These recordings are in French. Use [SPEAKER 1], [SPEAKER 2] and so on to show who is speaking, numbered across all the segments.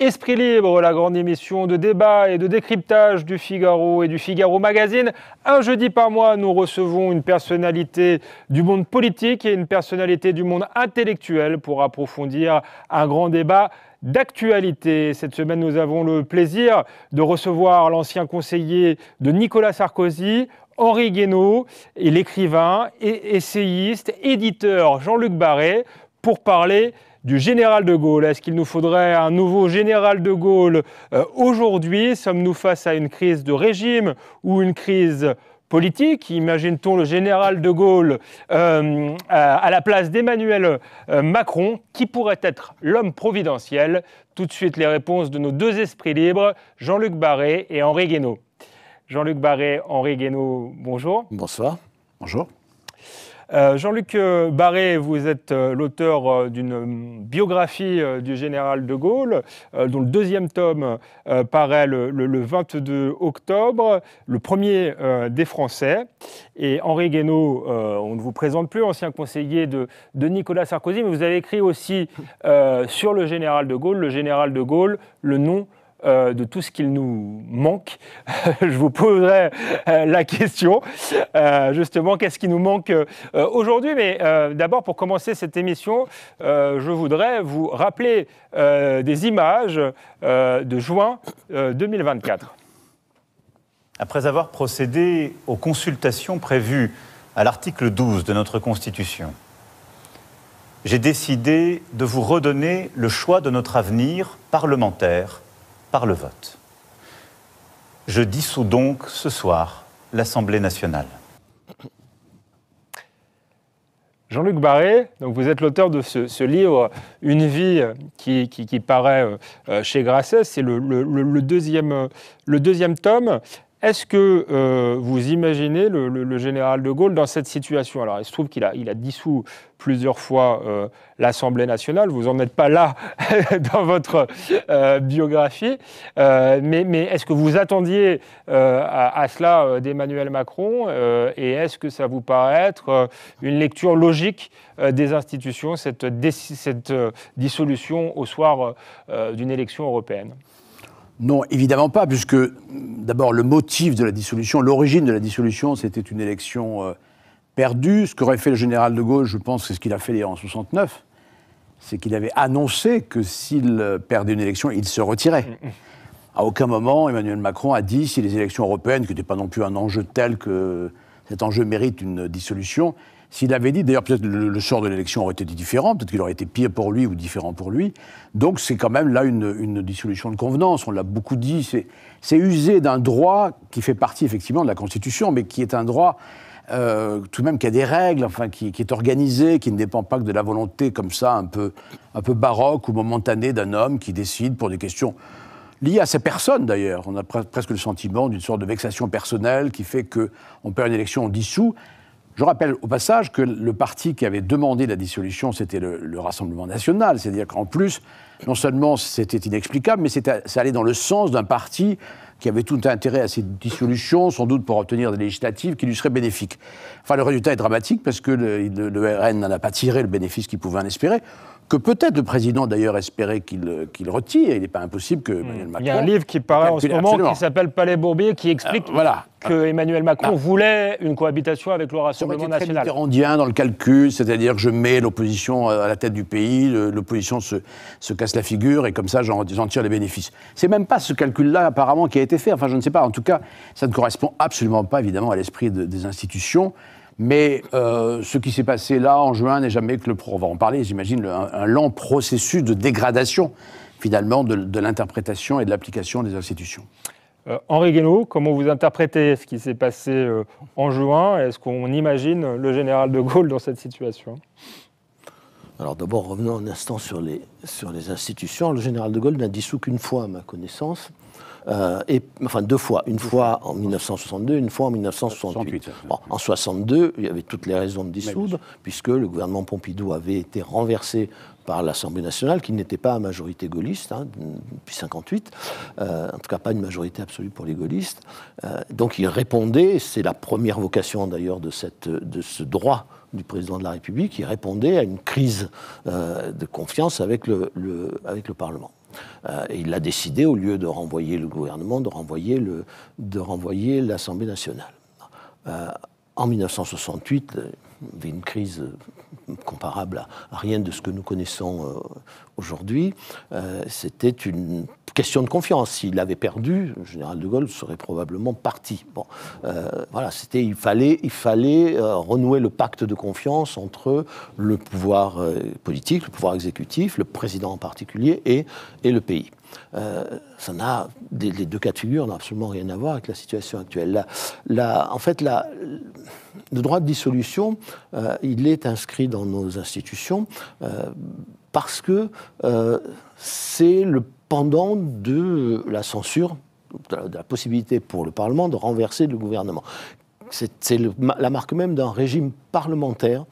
[SPEAKER 1] Esprit Libre, la grande émission de débat et de décryptage du Figaro et du Figaro Magazine. Un jeudi par mois, nous recevons une personnalité du monde politique et une personnalité du monde intellectuel pour approfondir un grand débat d'actualité. Cette semaine, nous avons le plaisir de recevoir l'ancien conseiller de Nicolas Sarkozy, Henri Guénaud, et l'écrivain, essayiste, éditeur Jean-Luc Barré, pour parler du général de Gaulle. Est-ce qu'il nous faudrait un nouveau général de Gaulle aujourd'hui? Sommes-nous face à une crise de régime ou une crise politique? Imagine-t-on le général de Gaulle à la place d'Emmanuel Macron? Qui pourrait être l'homme providentiel? Tout de suite, les réponses de nos deux esprits libres, Jean-Luc Barré et Henri Guénaud. Jean-Luc Barré, Henri Guénaud, bonjour.
[SPEAKER 2] Bonsoir. Bonjour.
[SPEAKER 1] Jean-Luc Barré, vous êtes l'auteur d'une biographie du général de Gaulle, dont le deuxième tome paraît le 22 octobre, le premier des Français. Et Henri Guénaud, on ne vous présente plus, ancien conseiller de Nicolas Sarkozy, mais vous avez écrit aussi sur le général de Gaulle, le nom de tout ce qu'il nous manque. Je vous poserai la question, justement, qu'est-ce qui nous manque aujourd'hui? Mais d'abord, pour commencer cette émission, je voudrais vous rappeler des images de juin 2024.
[SPEAKER 3] Après avoir procédé aux consultations prévues à l'article 12 de notre Constitution, j'ai décidé de vous redonner le choix de notre avenir parlementaire par le vote. Je dissous donc ce soir l'Assemblée nationale.
[SPEAKER 1] Jean-Luc Barré, donc vous êtes l'auteur de ce livre « Une vie » qui paraît chez Grasset, c'est le deuxième tome. Est-ce que vous imaginez le général de Gaulle dans cette situation? Alors, il se trouve qu'il a dissous plusieurs fois l'Assemblée nationale. Vous n'en êtes pas là dans votre biographie. Mais est-ce que vous attendiez à cela d'Emmanuel Macron? Et est-ce que ça vous paraît être une lecture logique des institutions, cette dissolution au soir d'une élection européenne?
[SPEAKER 2] Non, évidemment pas, puisque d'abord le motif de la dissolution, l'origine de la dissolution, c'était une élection perdue. Ce qu'aurait fait le général de Gaulle, je pense, c'est ce qu'il a fait en 1969, c'est qu'il avait annoncé que s'il perdait une élection, il se retirait. À aucun moment, Emmanuel Macron a dit, si les élections européennes, qui n'étaient pas non plus un enjeu tel que cet enjeu mérite une dissolution, s'il avait dit, d'ailleurs peut-être le sort de l'élection aurait été différent, peut-être qu'il aurait été pire pour lui ou différent pour lui. Donc c'est quand même là une dissolution de convenance, on l'a beaucoup dit, c'est user d'un droit qui fait partie effectivement de la Constitution, mais qui est un droit tout de même qui a des règles, enfin qui est organisé, qui ne dépend pas que de la volonté comme ça, un peu baroque ou momentanée d'un homme qui décide pour des questions liées à sa personne d'ailleurs. On a presque le sentiment d'une sorte de vexation personnelle qui fait qu'on perd une élection, on dissout. Je rappelle au passage que le parti qui avait demandé la dissolution, c'était le Rassemblement national. C'est-à-dire qu'en plus, non seulement c'était inexplicable, mais ça allait dans le sens d'un parti qui avait tout intérêt à cette dissolution, sans doute pour obtenir des législatives qui lui seraient bénéfiques. Enfin, le résultat est dramatique parce que le RN n'en a pas tiré le bénéfice qu'il pouvait en espérer, que peut-être le président d'ailleurs espérait qu'il retire. Il n'est pas impossible que Emmanuel Macron...
[SPEAKER 1] Il y a un livre qui paraît en ce moment absolument, qui s'appelle Palais Bourbier, qui explique que Emmanuel Macron voulait une cohabitation avec le Rassemblement national.
[SPEAKER 2] C'est très mitterrandien dans le calcul, c'est-à-dire que je mets l'opposition à la tête du pays, l'opposition se casse la figure et comme ça j'en tire les bénéfices. C'est même pas ce calcul-là apparemment qui a été fait, enfin je ne sais pas, en tout cas ça ne correspond absolument pas évidemment à l'esprit des institutions. Mais ce qui s'est passé là en juin n'est jamais que on va en parler, j'imagine, un lent processus de dégradation finalement de l'interprétation et de l'application des institutions.
[SPEAKER 1] Henri Guénaud, comment vous interprétez ce qui s'est passé en juin? Est-ce qu'on imagine le général de Gaulle dans cette situation?
[SPEAKER 4] Alors d'abord, revenons un instant sur les institutions. Le général de Gaulle n'a dissous qu'une fois, à ma connaissance. Enfin deux fois, une fois en 1962, une fois en 1968. Bon, en 1962, il y avait toutes les raisons de dissoudre, puisque le gouvernement Pompidou avait été renversé par l'Assemblée nationale, qui n'était pas à majorité gaulliste, depuis 1958, en tout cas pas une majorité absolue pour les gaullistes. Donc il répondait, c'est la première vocation d'ailleurs de ce droit du président de la République, il répondait à une crise de confiance avec le Parlement. Et il a décidé, au lieu de renvoyer le gouvernement, de renvoyer l'Assemblée nationale. En 1968, il y avait une crise comparable à rien de ce que nous connaissons aujourd'hui. C'était une question de confiance. S'il avait perdu, le général de Gaulle serait probablement parti. Bon, voilà, il fallait renouer le pacte de confiance entre le pouvoir politique, le pouvoir exécutif, le président en particulier, et le pays. Les deux cas de figure n'ont absolument rien à voir avec la situation actuelle. En fait, le droit de dissolution, il est inscrit dans nos institutions parce que c'est le pendant de la censure, de la possibilité pour le Parlement de renverser le gouvernement. C'est la marque même d'un régime parlementaire.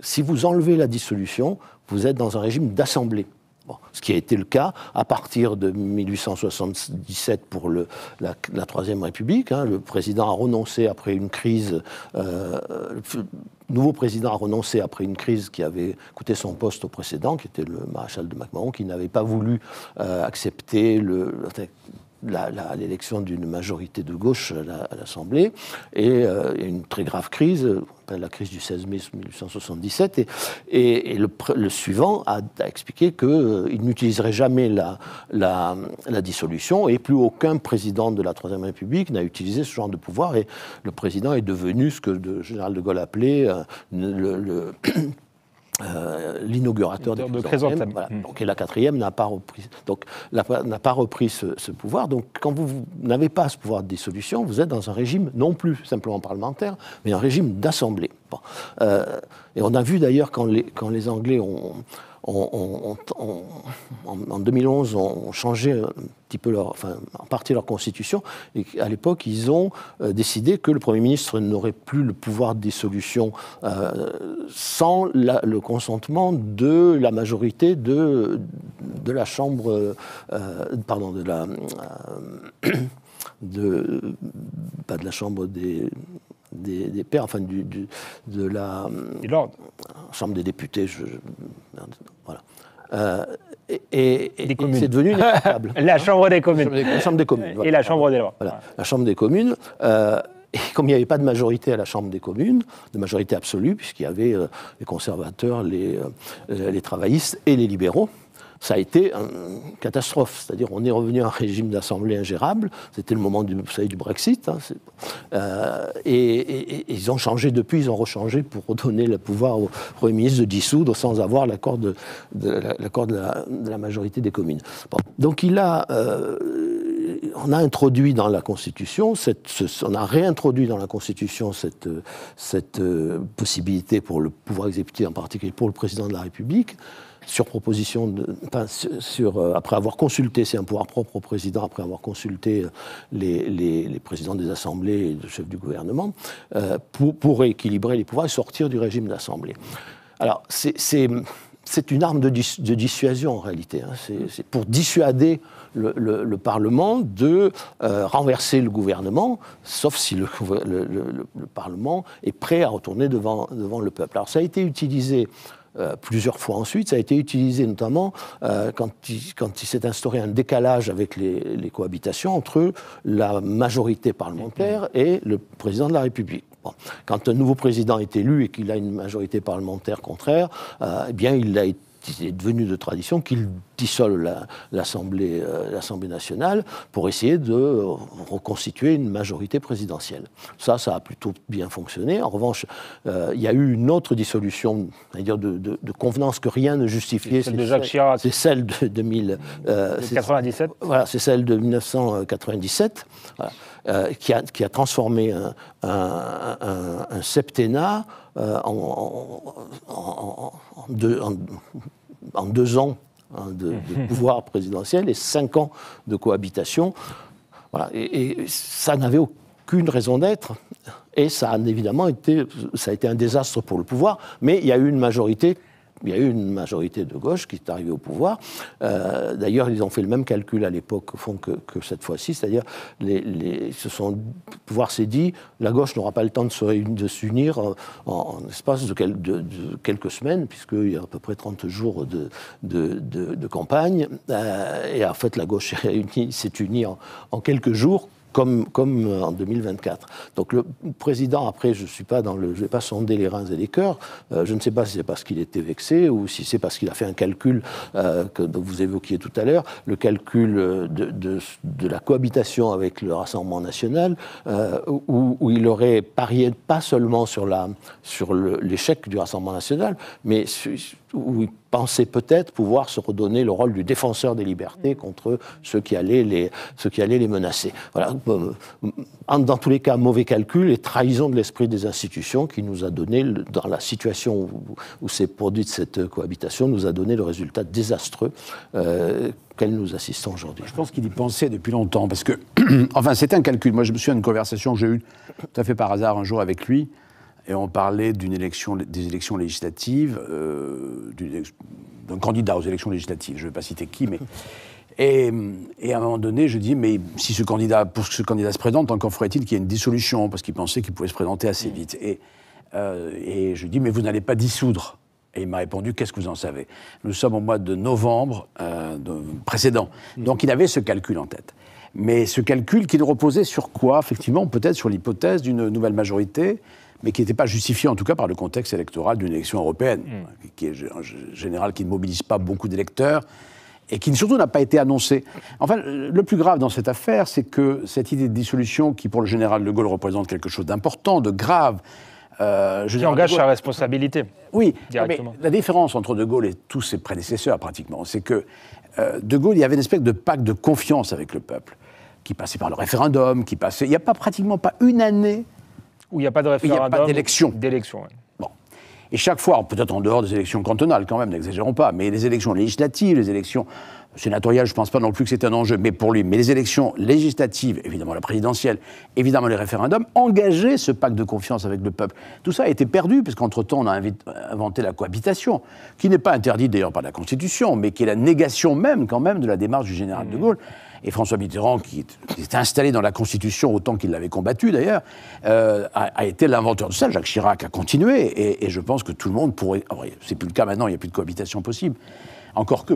[SPEAKER 4] Si vous enlevez la dissolution, vous êtes dans un régime d'assemblée. Bon, ce qui a été le cas à partir de 1877 pour la Troisième République. Le président a renoncé après une crise. Le nouveau président a renoncé après une crise qui avait coûté son poste au précédent, qui était le maréchal de MacMahon, qui n'avait pas voulu accepter l'élection d'une majorité de gauche à l'Assemblée, et une très grave crise, la crise du 16 mai 1877, et le suivant a expliqué qu'il n'utiliserait jamais la dissolution, et plus aucun président de la Troisième République n'a utilisé ce genre de pouvoir, et le président est devenu ce que le général de Gaulle appelait l'inaugurateur des chrysanthèmes. Voilà. Donc, et la quatrième n'a pas repris. Donc, n'a pas repris ce pouvoir. Donc, quand vous n'avez pas ce pouvoir de dissolution, vous êtes dans un régime non plus simplement parlementaire, mais un régime d'assemblée. Bon. Et on a vu d'ailleurs quand les Anglais en 2011 ont changé un petit peu en partie leur constitution, et à l'époque ils ont décidé que le Premier ministre n'aurait plus le pouvoir de dissolution sans le consentement de la majorité de la Chambre, pas de la Chambre des pairs, enfin de la Chambre des députés, voilà. Et c'est devenu inéquitable.
[SPEAKER 1] La Chambre des communes.
[SPEAKER 4] La Chambre des communes.
[SPEAKER 1] Voilà. Et la Chambre des lois.
[SPEAKER 4] Voilà. La Chambre des communes. Et comme il n'y avait pas de majorité à la Chambre des communes, de majorité absolue, puisqu'il y avait les conservateurs, les travaillistes et les libéraux, ça a été une catastrophe. C'est-à-dire on est revenu à un régime d'assemblée ingérable. C'était le moment du Brexit. Et ils ont changé depuis, ils ont rechangé pour redonner le pouvoir au Premier ministre de dissoudre sans avoir l'accord de la majorité des communes. Bon. Donc on a introduit dans la Constitution, on a réintroduit dans la Constitution cette possibilité pour le pouvoir exécutif, en particulier pour le président de la République, sur proposition après avoir consulté, c'est un pouvoir propre au président, après avoir consulté les présidents des assemblées et le chef du gouvernement, pour rééquilibrer les pouvoirs et sortir du régime d'assemblée. Alors, c'est une arme de dissuasion en réalité. C'est pour dissuader le Parlement de renverser le gouvernement, sauf si le Parlement est prêt à retourner devant le peuple. Alors ça a été utilisé plusieurs fois ensuite. Ça a été utilisé notamment quand il s'est instauré un décalage avec les cohabitations entre la majorité parlementaire et le président de la République. Bon. Quand un nouveau président est élu et qu'il a une majorité parlementaire contraire, eh bien il est devenu de tradition qu'il dissole l'Assemblée nationale pour essayer de reconstituer une majorité présidentielle. Ça a plutôt bien fonctionné. En revanche, il y a eu une autre dissolution, c'est-à-dire de convenance que rien ne justifiait.
[SPEAKER 1] C'est celle de Jacques Chirac.
[SPEAKER 4] C'est celle de
[SPEAKER 1] 1997.
[SPEAKER 4] Voilà, c'est celle de 1997, voilà, qui a transformé un septennat en 2 ans de pouvoir présidentiel et 5 ans de cohabitation. Voilà. Et ça n'avait aucune raison d'être. Et ça a évidemment été un désastre pour le pouvoir, mais il y a eu une majorité il y a eu une majorité de gauche qui est arrivée au pouvoir. D'ailleurs, ils ont fait le même calcul à l'époque, au fond, que cette fois-ci, c'est-à-dire, le pouvoir s'est dit, la gauche n'aura pas le temps de s'unir en espace de quelques semaines, puisqu'il y a à peu près 30 jours de campagne, et en fait, la gauche s'est unie en quelques jours, comme en 2024. Donc le président, après, je ne vais pas sonder les reins et les cœurs, je ne sais pas si c'est parce qu'il était vexé ou si c'est parce qu'il a fait un calcul dont vous évoquiez tout à l'heure, le calcul de la cohabitation avec le Rassemblement national, où il aurait parié pas seulement sur l'échec du Rassemblement national, mais où il pensait peut-être pouvoir se redonner le rôle du défenseur des libertés contre ceux qui allaient les menacer. Voilà. Dans tous les cas, mauvais calcul et trahison de l'esprit des institutions qui nous a donné, dans la situation où s'est produite cette cohabitation, nous a donné le résultat désastreux auquel nous assistons aujourd'hui.
[SPEAKER 2] Je pense qu'il y pensait depuis longtemps, parce que, enfin, c'est un calcul. Moi, je me souviens d'une conversation que j'ai eue tout à fait par hasard un jour avec lui, et on parlait des élections législatives, d'un candidat aux élections législatives, je ne vais pas citer qui, mais... Et à un moment donné, je dis, mais si pour que ce candidat se présente, encore faudrait-il qu'il y ait une dissolution, parce qu'il pensait qu'il pouvait se présenter assez vite. Et je dis, mais vous n'allez pas dissoudre. Et il m'a répondu, qu'est-ce que vous en savez? Nous sommes au mois de novembre précédent. Donc il avait ce calcul en tête. Mais ce calcul qui reposait sur quoi? Effectivement, peut-être sur l'hypothèse d'une nouvelle majorité, mais qui n'était pas justifiée en tout cas par le contexte électoral d'une élection européenne, qui est en général, qui ne mobilise pas beaucoup d'électeurs, et qui surtout n'a pas été annoncé. Enfin, le plus grave dans cette affaire, c'est que cette idée de dissolution, qui pour le général de Gaulle représente quelque chose d'important, de grave...
[SPEAKER 1] qui engage sa responsabilité.
[SPEAKER 2] Oui,
[SPEAKER 1] directement.
[SPEAKER 2] Mais la différence entre de Gaulle et tous ses prédécesseurs, pratiquement, c'est que de Gaulle, il y avait une espèce de pacte de confiance avec le peuple, qui passait par le référendum, il n'y a pratiquement pas une année
[SPEAKER 1] où il n'y a pas de référendum,
[SPEAKER 2] il n'y a pas d'élection.
[SPEAKER 1] Ouais.
[SPEAKER 2] Bon. Et chaque fois, peut-être en dehors des élections cantonales quand même, n'exagérons pas, mais les élections législatives, les élections sénatoriales, je ne pense pas non plus que c'est un enjeu, mais pour lui, mais les élections législatives, évidemment la présidentielle, évidemment les référendums, engageaient ce pacte de confiance avec le peuple. Tout ça a été perdu, parce qu'entre-temps, on a inventé la cohabitation, qui n'est pas interdite d'ailleurs par la Constitution, mais qui est la négation même, quand même, de la démarche du général de Gaulle. Et François Mitterrand, qui était installé dans la Constitution autant qu'il l'avait combattu d'ailleurs, a été l'inventeur de ça. Jacques Chirac a continué, et je pense que tout le monde pourrait... c'est plus le cas maintenant, il n'y a plus de cohabitation possible. Encore que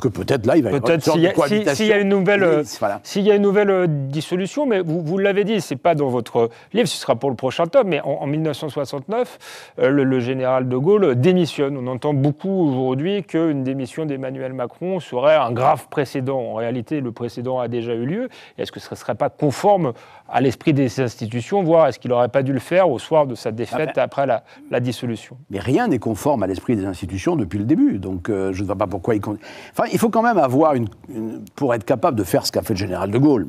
[SPEAKER 2] peut-être là, il va y avoir une sorte de cohabitation.
[SPEAKER 1] S'il y a une nouvelle dissolution, mais vous l'avez dit, c'est pas dans votre livre, ce sera pour le prochain tome, mais en 1969, le général de Gaulle démissionne. On entend beaucoup aujourd'hui qu'une démission d'Emmanuel Macron serait un grave précédent. En réalité, le précédent a déjà eu lieu. Est-ce que ce ne serait pas conforme à l'esprit des institutions, voire est-ce qu'il n'aurait pas dû le faire au soir de sa défaite après la dissolution?
[SPEAKER 2] Mais rien n'est conforme à l'esprit des institutions depuis le début, donc je ne vois pas pourquoi il faut quand même avoir pour être capable de faire ce qu'a fait le général de Gaulle,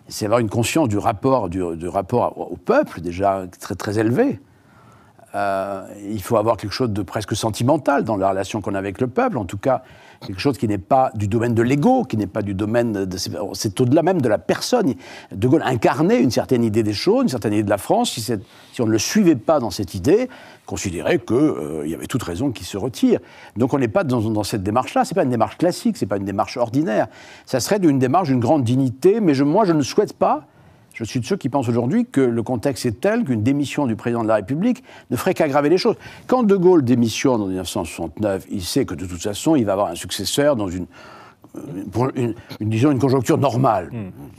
[SPEAKER 2] c'est avoir une conscience du rapport au peuple, déjà très, très élevé. Il faut avoir quelque chose de presque sentimental dans la relation qu'on a avec le peuple, en tout cas quelque chose qui n'est pas du domaine de l'ego, qui n'est pas du domaine c'est au-delà même de la personne. De Gaulle incarnait une certaine idée des choses, une certaine idée de la France. Si on ne le suivait pas dans cette idée, considérait qu'il y avait toute raison qu'il se retire. Donc on n'est pas dans cette démarche-là. C'est pas une démarche classique, c'est pas une démarche ordinaire. Ça serait une démarche d'une grande dignité, mais moi je ne souhaite pas. Je suis de ceux qui pensent aujourd'hui que le contexte est tel qu'une démission du président de la République ne ferait qu'aggraver les choses. Quand De Gaulle démissionne en 1969, il sait que de toute façon, il va avoir un successeur dans une conjoncture normale.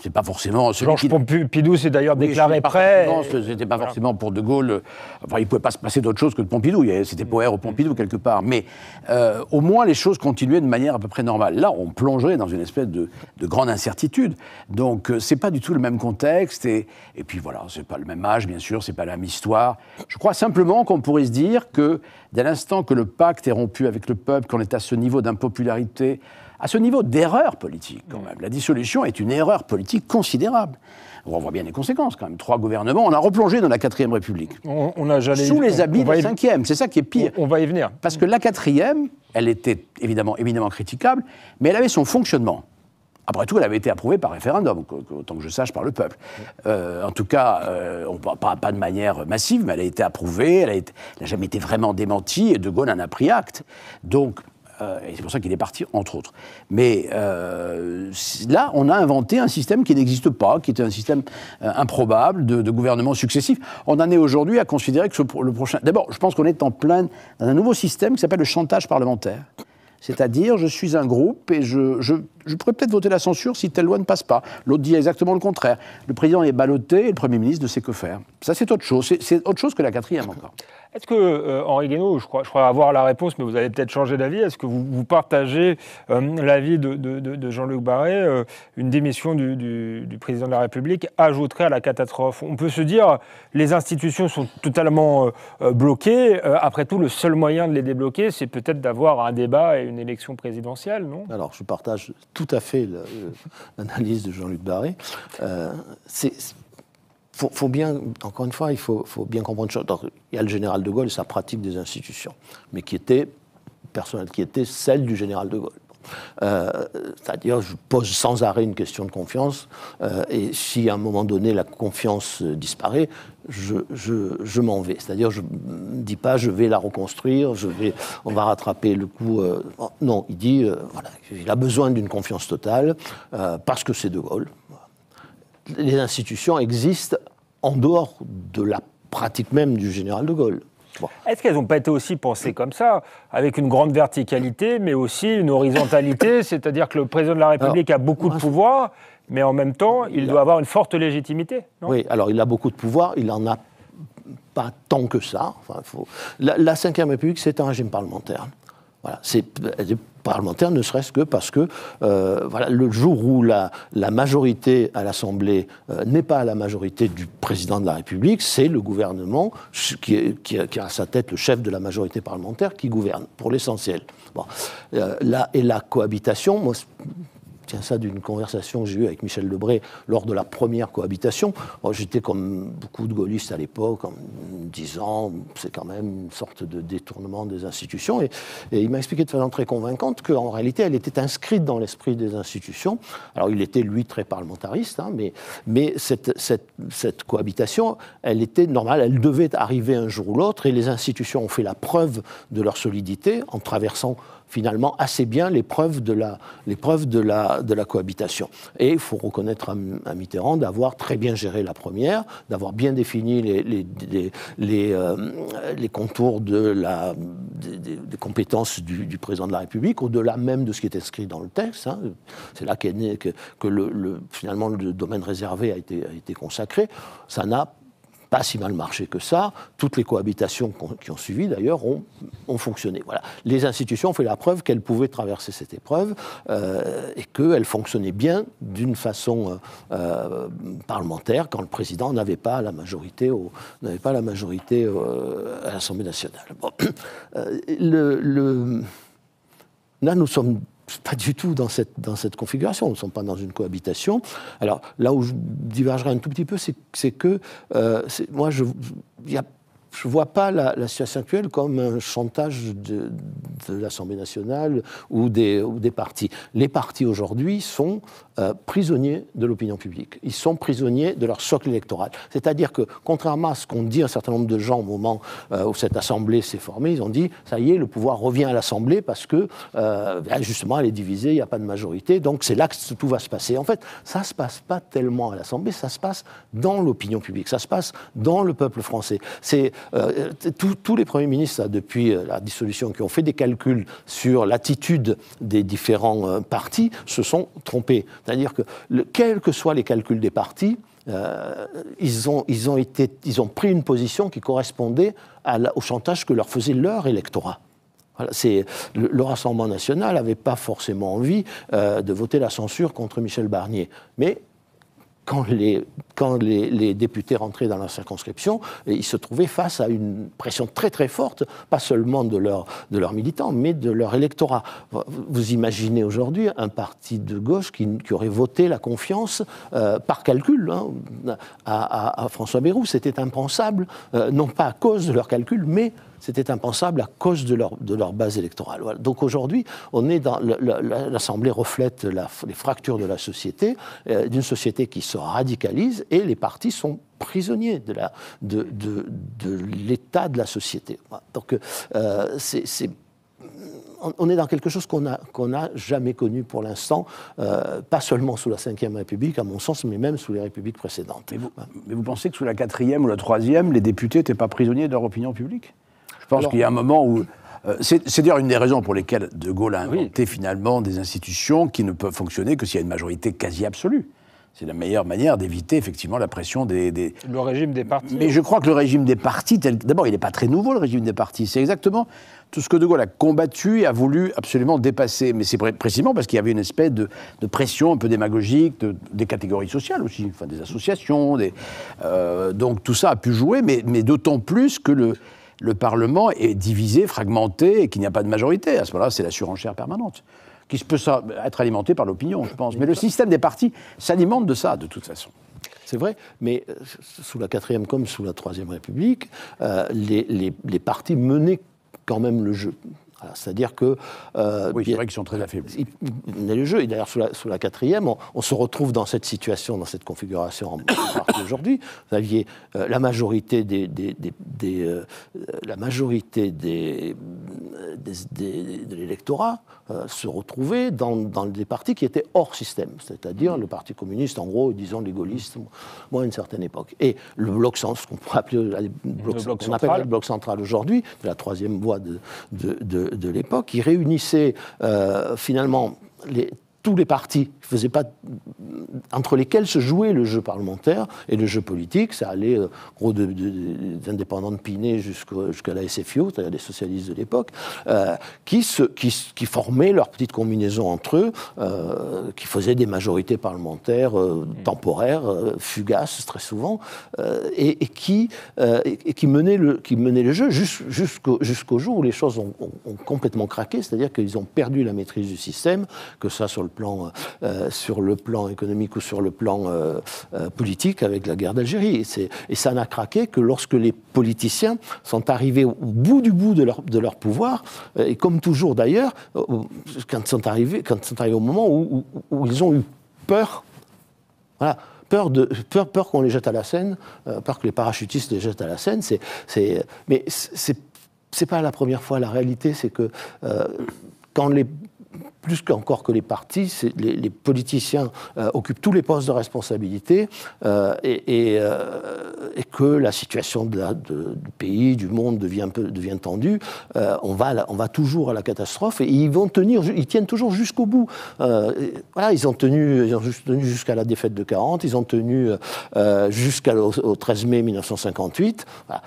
[SPEAKER 2] C'est pas forcément...
[SPEAKER 1] Georges Pompidou s'est d'ailleurs déclaré prêt.
[SPEAKER 2] C'était pas forcément pour De Gaulle... Enfin, il pouvait pas se passer d'autre chose que de Pompidou. C'était Poher ou Pompidou, quelque part. Mais au moins, les choses continuaient de manière à peu près normale. Là, on plongerait dans une espèce de grande incertitude. Donc, c'est pas du tout le même contexte. Et puis voilà, c'est pas le même âge, bien sûr, c'est pas la même histoire. Je crois simplement qu'on pourrait se dire que, dès l'instant que le pacte est rompu avec le peuple, qu'on est à ce niveau d'impopularité, à ce niveau d'erreur politique, quand même. La dissolution est une erreur politique considérable. On voit bien les conséquences, quand même. 3 gouvernements, on a replongé dans la 4e République. Sous les habits de la 5e, c'est ça qui est pire.
[SPEAKER 1] On va y venir.
[SPEAKER 2] Parce que la 4e, elle était évidemment éminemment critiquable, mais elle avait son fonctionnement. Après tout, elle avait été approuvée par référendum, autant que je sache, par le peuple. En tout cas, pas de manière massive, mais elle a été approuvée, elle n'a jamais été vraiment démentie, et De Gaulle en a pris acte. Donc, et c'est pour ça qu'il est parti, entre autres. Mais là, on a inventé un système qui n'existe pas, qui était un système improbable de gouvernements successifs. On en est aujourd'hui à considérer que le prochain... D'abord, je pense qu'on est en plein dans un nouveau système qui s'appelle le chantage parlementaire. C'est-à-dire, je suis un groupe et je pourrais peut-être voter la censure si telle loi ne passe pas. L'autre dit exactement le contraire. Le président est ballotté et le Premier ministre ne sait que faire. Ça, c'est autre chose. C'est autre chose que la quatrième encore.
[SPEAKER 1] Est-ce que, Henri Guénaud, je crois avoir la réponse, mais vous allez peut-être changer d'avis, est-ce que vous partagez l'avis de Jean-Luc Barré, une démission du président de la République ajouterait à la catastrophe? On peut se dire, les institutions sont totalement bloquées. Après tout, le seul moyen de les débloquer, c'est peut-être d'avoir un débat et une élection présidentielle, non?
[SPEAKER 4] Alors, je partage tout à fait l'analyse de Jean-Luc Barré. Faut bien, encore une fois, il faut bien comprendre. Il y a le général de Gaulle et sa pratique des institutions, mais qui était celle du général de Gaulle. C'est-à-dire, je pose sans arrêt une question de confiance, et si à un moment donné la confiance disparaît, je m'en vais. C'est-à-dire, je ne dis pas je vais la reconstruire, on va rattraper le coup. Non, il dit voilà, il a besoin d'une confiance totale parce que c'est de Gaulle. Les institutions existent en dehors de la pratique même du général de Gaulle. Bon.
[SPEAKER 1] Est-ce qu'elles n'ont pas été aussi pensées comme ça, avec une grande verticalité, mais aussi une horizontalité, c'est-à-dire que le président de la République a beaucoup de pouvoir, mais en même temps, il doit avoir une forte légitimité, non?
[SPEAKER 4] Oui, alors il a beaucoup de pouvoir, il n'en a pas tant que ça. Enfin, la Ve République, c'est un régime parlementaire. Voilà, c'est parlementaire, ne serait-ce que parce que voilà, le jour où la majorité à l'Assemblée n'est pas à la majorité du président de la République, c'est le gouvernement qui a à sa tête le chef de la majorité parlementaire qui gouverne, pour l'essentiel. Bon. Et la cohabitation, moi, tiens ça d'une conversation que j'ai eue avec Michel Debré lors de la première cohabitation. J'étais comme beaucoup de gaullistes à l'époque, en me disant c'est quand même une sorte de détournement des institutions. Et il m'a expliqué de façon très convaincante qu'en réalité, elle était inscrite dans l'esprit des institutions. Alors, il était, lui, très parlementariste, hein, mais cette cohabitation, elle était normale, elle devait arriver un jour ou l'autre, et les institutions ont fait la preuve de leur solidité en traversant finalement assez bien l'épreuve de la cohabitation. Et il faut reconnaître à Mitterrand d'avoir très bien géré la première, d'avoir bien défini les contours des compétences du président de la République, au-delà même de ce qui est inscrit dans le texte. Hein. C'est là qu'est né que finalement le domaine réservé a été consacré. Ça n'a pas si mal marché que ça. Toutes les cohabitations qui ont suivi, d'ailleurs, ont fonctionné. Voilà. Les institutions ont fait la preuve qu'elles pouvaient traverser cette épreuve et qu'elles fonctionnaient bien d'une façon parlementaire quand le président n'avait pas la majorité à l'Assemblée nationale. Bon. Là, nous sommes pas du tout dans cette configuration. Nous ne sommes pas dans une cohabitation. Alors, là où je divergerai un tout petit peu, c'est que moi, je ne vois pas la situation actuelle comme un chantage de l'Assemblée nationale ou des partis. Les partis, aujourd'hui, sont prisonniers de l'opinion publique. Ils sont prisonniers de leur socle électoral. C'est-à-dire que, contrairement à ce qu'ont dit un certain nombre de gens au moment où cette Assemblée s'est formée, ils ont dit, ça y est, le pouvoir revient à l'Assemblée parce que, justement, elle est divisée, il n'y a pas de majorité, donc c'est là que tout va se passer. En fait, ça ne se passe pas tellement à l'Assemblée, ça se passe dans l'opinion publique, ça se passe dans le peuple français. Tous les premiers ministres, depuis la dissolution, qui ont fait des calculs sur l'attitude des différents partis, se sont trompés. C'est-à-dire que, quels que soient les calculs des partis, ils ont pris une position qui correspondait au chantage que leur faisait leur électorat. Voilà, le Rassemblement national n'avait pas forcément envie de voter la censure contre Michel Barnier. Mais quand les députés rentraient dans la circonscription, ils se trouvaient face à une pression très très forte, pas seulement de leurs militants, mais de leur électorat. Vous imaginez aujourd'hui un parti de gauche qui aurait voté la confiance par calcul à François Bayrou. C'était impensable, non pas à cause de leur calcul, mais c'était impensable à cause de leur base électorale. Voilà. Donc aujourd'hui, on est dans l'Assemblée reflète les fractures de la société, d'une société qui se radicalise, et les partis sont prisonniers de l'état de la société. Voilà. Donc on est dans quelque chose qu'on n'a jamais connu pour l'instant, pas seulement sous la Ve République, à mon sens, mais même sous les républiques précédentes.
[SPEAKER 2] Mais vous pensez que sous la 4e ou la 3e, les députés n'étaient pas prisonniers de leur opinion publique ? Je pense qu'il y a un moment où... c'est d'ailleurs une des raisons pour lesquelles De Gaulle a inventé finalement des institutions qui ne peuvent fonctionner que s'il y a une majorité quasi absolue. C'est la meilleure manière d'éviter effectivement la pression des...
[SPEAKER 1] Le régime des partis.
[SPEAKER 2] Mais je crois que le régime des partis, d'abord il n'est pas très nouveau le régime des partis, c'est exactement tout ce que De Gaulle a combattu et a voulu absolument dépasser. Mais c'est précisément parce qu'il y avait une espèce de pression un peu démagogique des catégories sociales aussi, enfin des associations, donc tout ça a pu jouer, mais d'autant plus que le Parlement est divisé, fragmenté et qu'il n'y a pas de majorité. À ce moment-là, c'est la surenchère permanente, qui peut être alimentée par l'opinion, je pense. Mais le système des partis s'alimente de ça, de toute façon.
[SPEAKER 4] C'est vrai, mais sous la 4e comme sous la 3e République, les partis menaient quand même le jeu. C'est-à-dire que...
[SPEAKER 2] oui, c'est vrai qu'ils sont très affaiblis.
[SPEAKER 4] Ils menaient le jeu, et d'ailleurs sous la 4e, on se retrouve dans cette situation, dans cette configuration en partie aujourd'hui. Vous aviez la majorité de l'électorat se retrouver dans des partis qui étaient hors système, c'est-à-dire le Parti communiste, en gros, disons les gaullistes, moi, à une certaine époque. Et le bloc central, ce qu'on pourrait appeler le bloc central aujourd'hui, la 3e voie de l'époque, qui réunissait finalement tous les partis entre lesquels se jouait le jeu parlementaire et le jeu politique. Ça allait gros des indépendants de Pinet jusqu'à la SFIO, c'est-à-dire les socialistes de l'époque, qui formaient leurs petites combinaisons entre eux, qui faisaient des majorités parlementaires temporaires, fugaces très souvent, et qui menaient le jeu jusqu'au jour où les choses ont complètement craqué, c'est-à-dire qu'ils ont perdu la maîtrise du système, que ça sur le plan économique ou sur le plan politique avec la guerre d'Algérie. Et ça n'a craqué que lorsque les politiciens sont arrivés au bout du bout de leur pouvoir, et comme toujours d'ailleurs, quand ils sont arrivés au moment où ils ont eu peur, voilà, peur qu'on les jette à la Seine, peur que les parachutistes les jettent à la Seine. Mais c'est pas la première fois. La réalité, c'est que plus qu'encore que les partis, les politiciens occupent tous les postes de responsabilité et que la situation du pays, du monde devient tendue, on va toujours à la catastrophe et ils tiennent toujours jusqu'au bout. Voilà, ils ont tenu jusqu'à la défaite de 40, ils ont tenu jusqu'au 13 mai 1958. Voilà,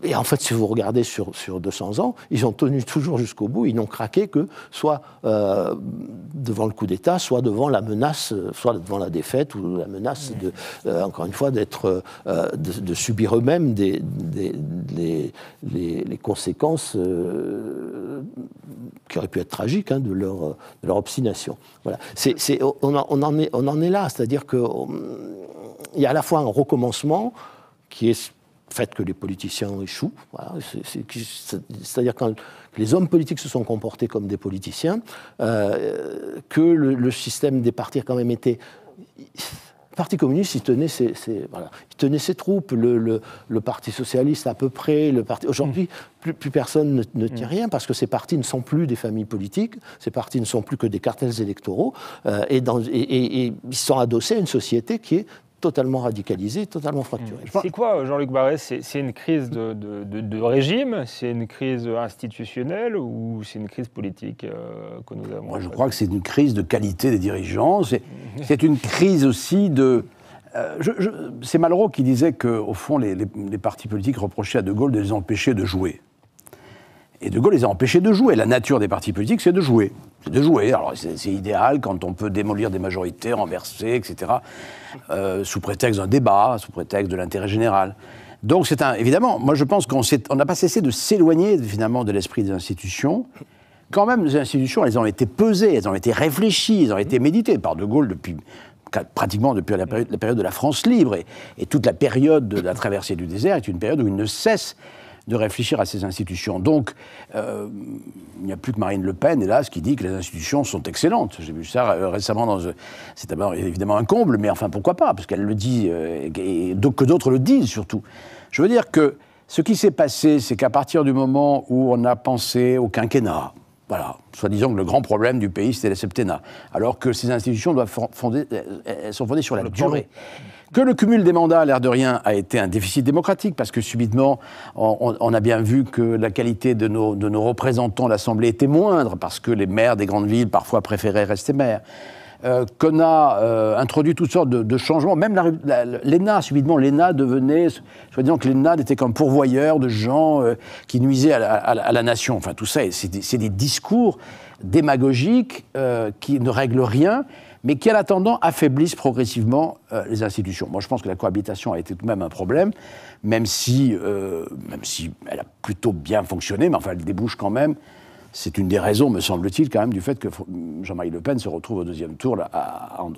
[SPEAKER 4] et en fait, si vous regardez sur 200 ans, ils ont tenu toujours jusqu'au bout, ils n'ont craqué que soit devant le coup d'État, soit devant la menace, soit devant la défaite ou la menace encore une fois, de subir eux-mêmes les conséquences qui auraient pu être tragiques de leur obstination. Voilà. On en est là, c'est-à-dire qu'il y a à la fois un recommencement qui est fait que les politiciens échouent. Voilà, c'est-à-dire quand les hommes politiques se sont comportés comme des politiciens, que le système des partis a quand même été... Le Parti communiste, il tenait ses troupes, le Parti socialiste à peu près, aujourd'hui, plus personne ne tient rien parce que ces partis ne sont plus des familles politiques, ces partis ne sont plus que des cartels électoraux, et ils sont adossés à une société qui est totalement radicalisé, totalement fracturé.
[SPEAKER 1] C'est quoi, Jean-Luc Barrès ? C'est une crise de régime ? C'est une crise institutionnelle ou c'est une crise politique que nous avons ?
[SPEAKER 2] Moi, je crois que c'est une crise de qualité des dirigeants. C'est une crise aussi de... c'est Malraux qui disait qu'au fond, les partis politiques reprochaient à De Gaulle de les empêcher de jouer. Et De Gaulle les a empêchés de jouer. La nature des partis politiques, c'est de jouer. C'est de jouer. Alors, c'est idéal quand on peut démolir des majorités, renverser, etc., sous prétexte d'un débat, sous prétexte de l'intérêt général. Donc, évidemment, moi, je pense qu'on n'a pas cessé de s'éloigner, finalement, de l'esprit des institutions. Quand même, les institutions, elles ont été pesées, elles ont été réfléchies, elles ont été méditées par De Gaulle pratiquement depuis la période de la France libre. Et toute la période de la traversée du désert est une période où il ne cesse de réfléchir à ces institutions. Donc, il n'y a plus que Marine Le Pen, hélas, qui dit que les institutions sont excellentes. J'ai vu ça récemment c'est d'abord évidemment un comble, mais enfin, pourquoi pas, parce qu'elle le dit, et que d'autres le disent surtout. Je veux dire que ce qui s'est passé, c'est qu'à partir du moment où on a pensé au quinquennat, voilà, soi-disant que le grand problème du pays, c'était le septennat, alors que ces institutions sont fondées sur la durée. Que le cumul des mandats, à l'air de rien, a été un déficit démocratique, parce que subitement, on a bien vu que la qualité de nos représentants à l'Assemblée était moindre, parce que les maires des grandes villes, parfois, préféraient rester maires. Qu'on a introduit toutes sortes de changements. Même l'ENA, subitement, l'ENA devenait, soi-disant que l'ENA n'était qu'un pourvoyeur de gens qui nuisaient à la nation. Enfin, tout ça, c'est des discours démagogiques qui ne règlent rien, mais qui, en attendant, affaiblissent progressivement les institutions. Moi, je pense que la cohabitation a été tout de même un problème, même si elle a plutôt bien fonctionné, mais enfin, elle débouche quand même. C'est une des raisons, me semble-t-il, quand même, du fait que Jean-Marie Le Pen se retrouve au deuxième tour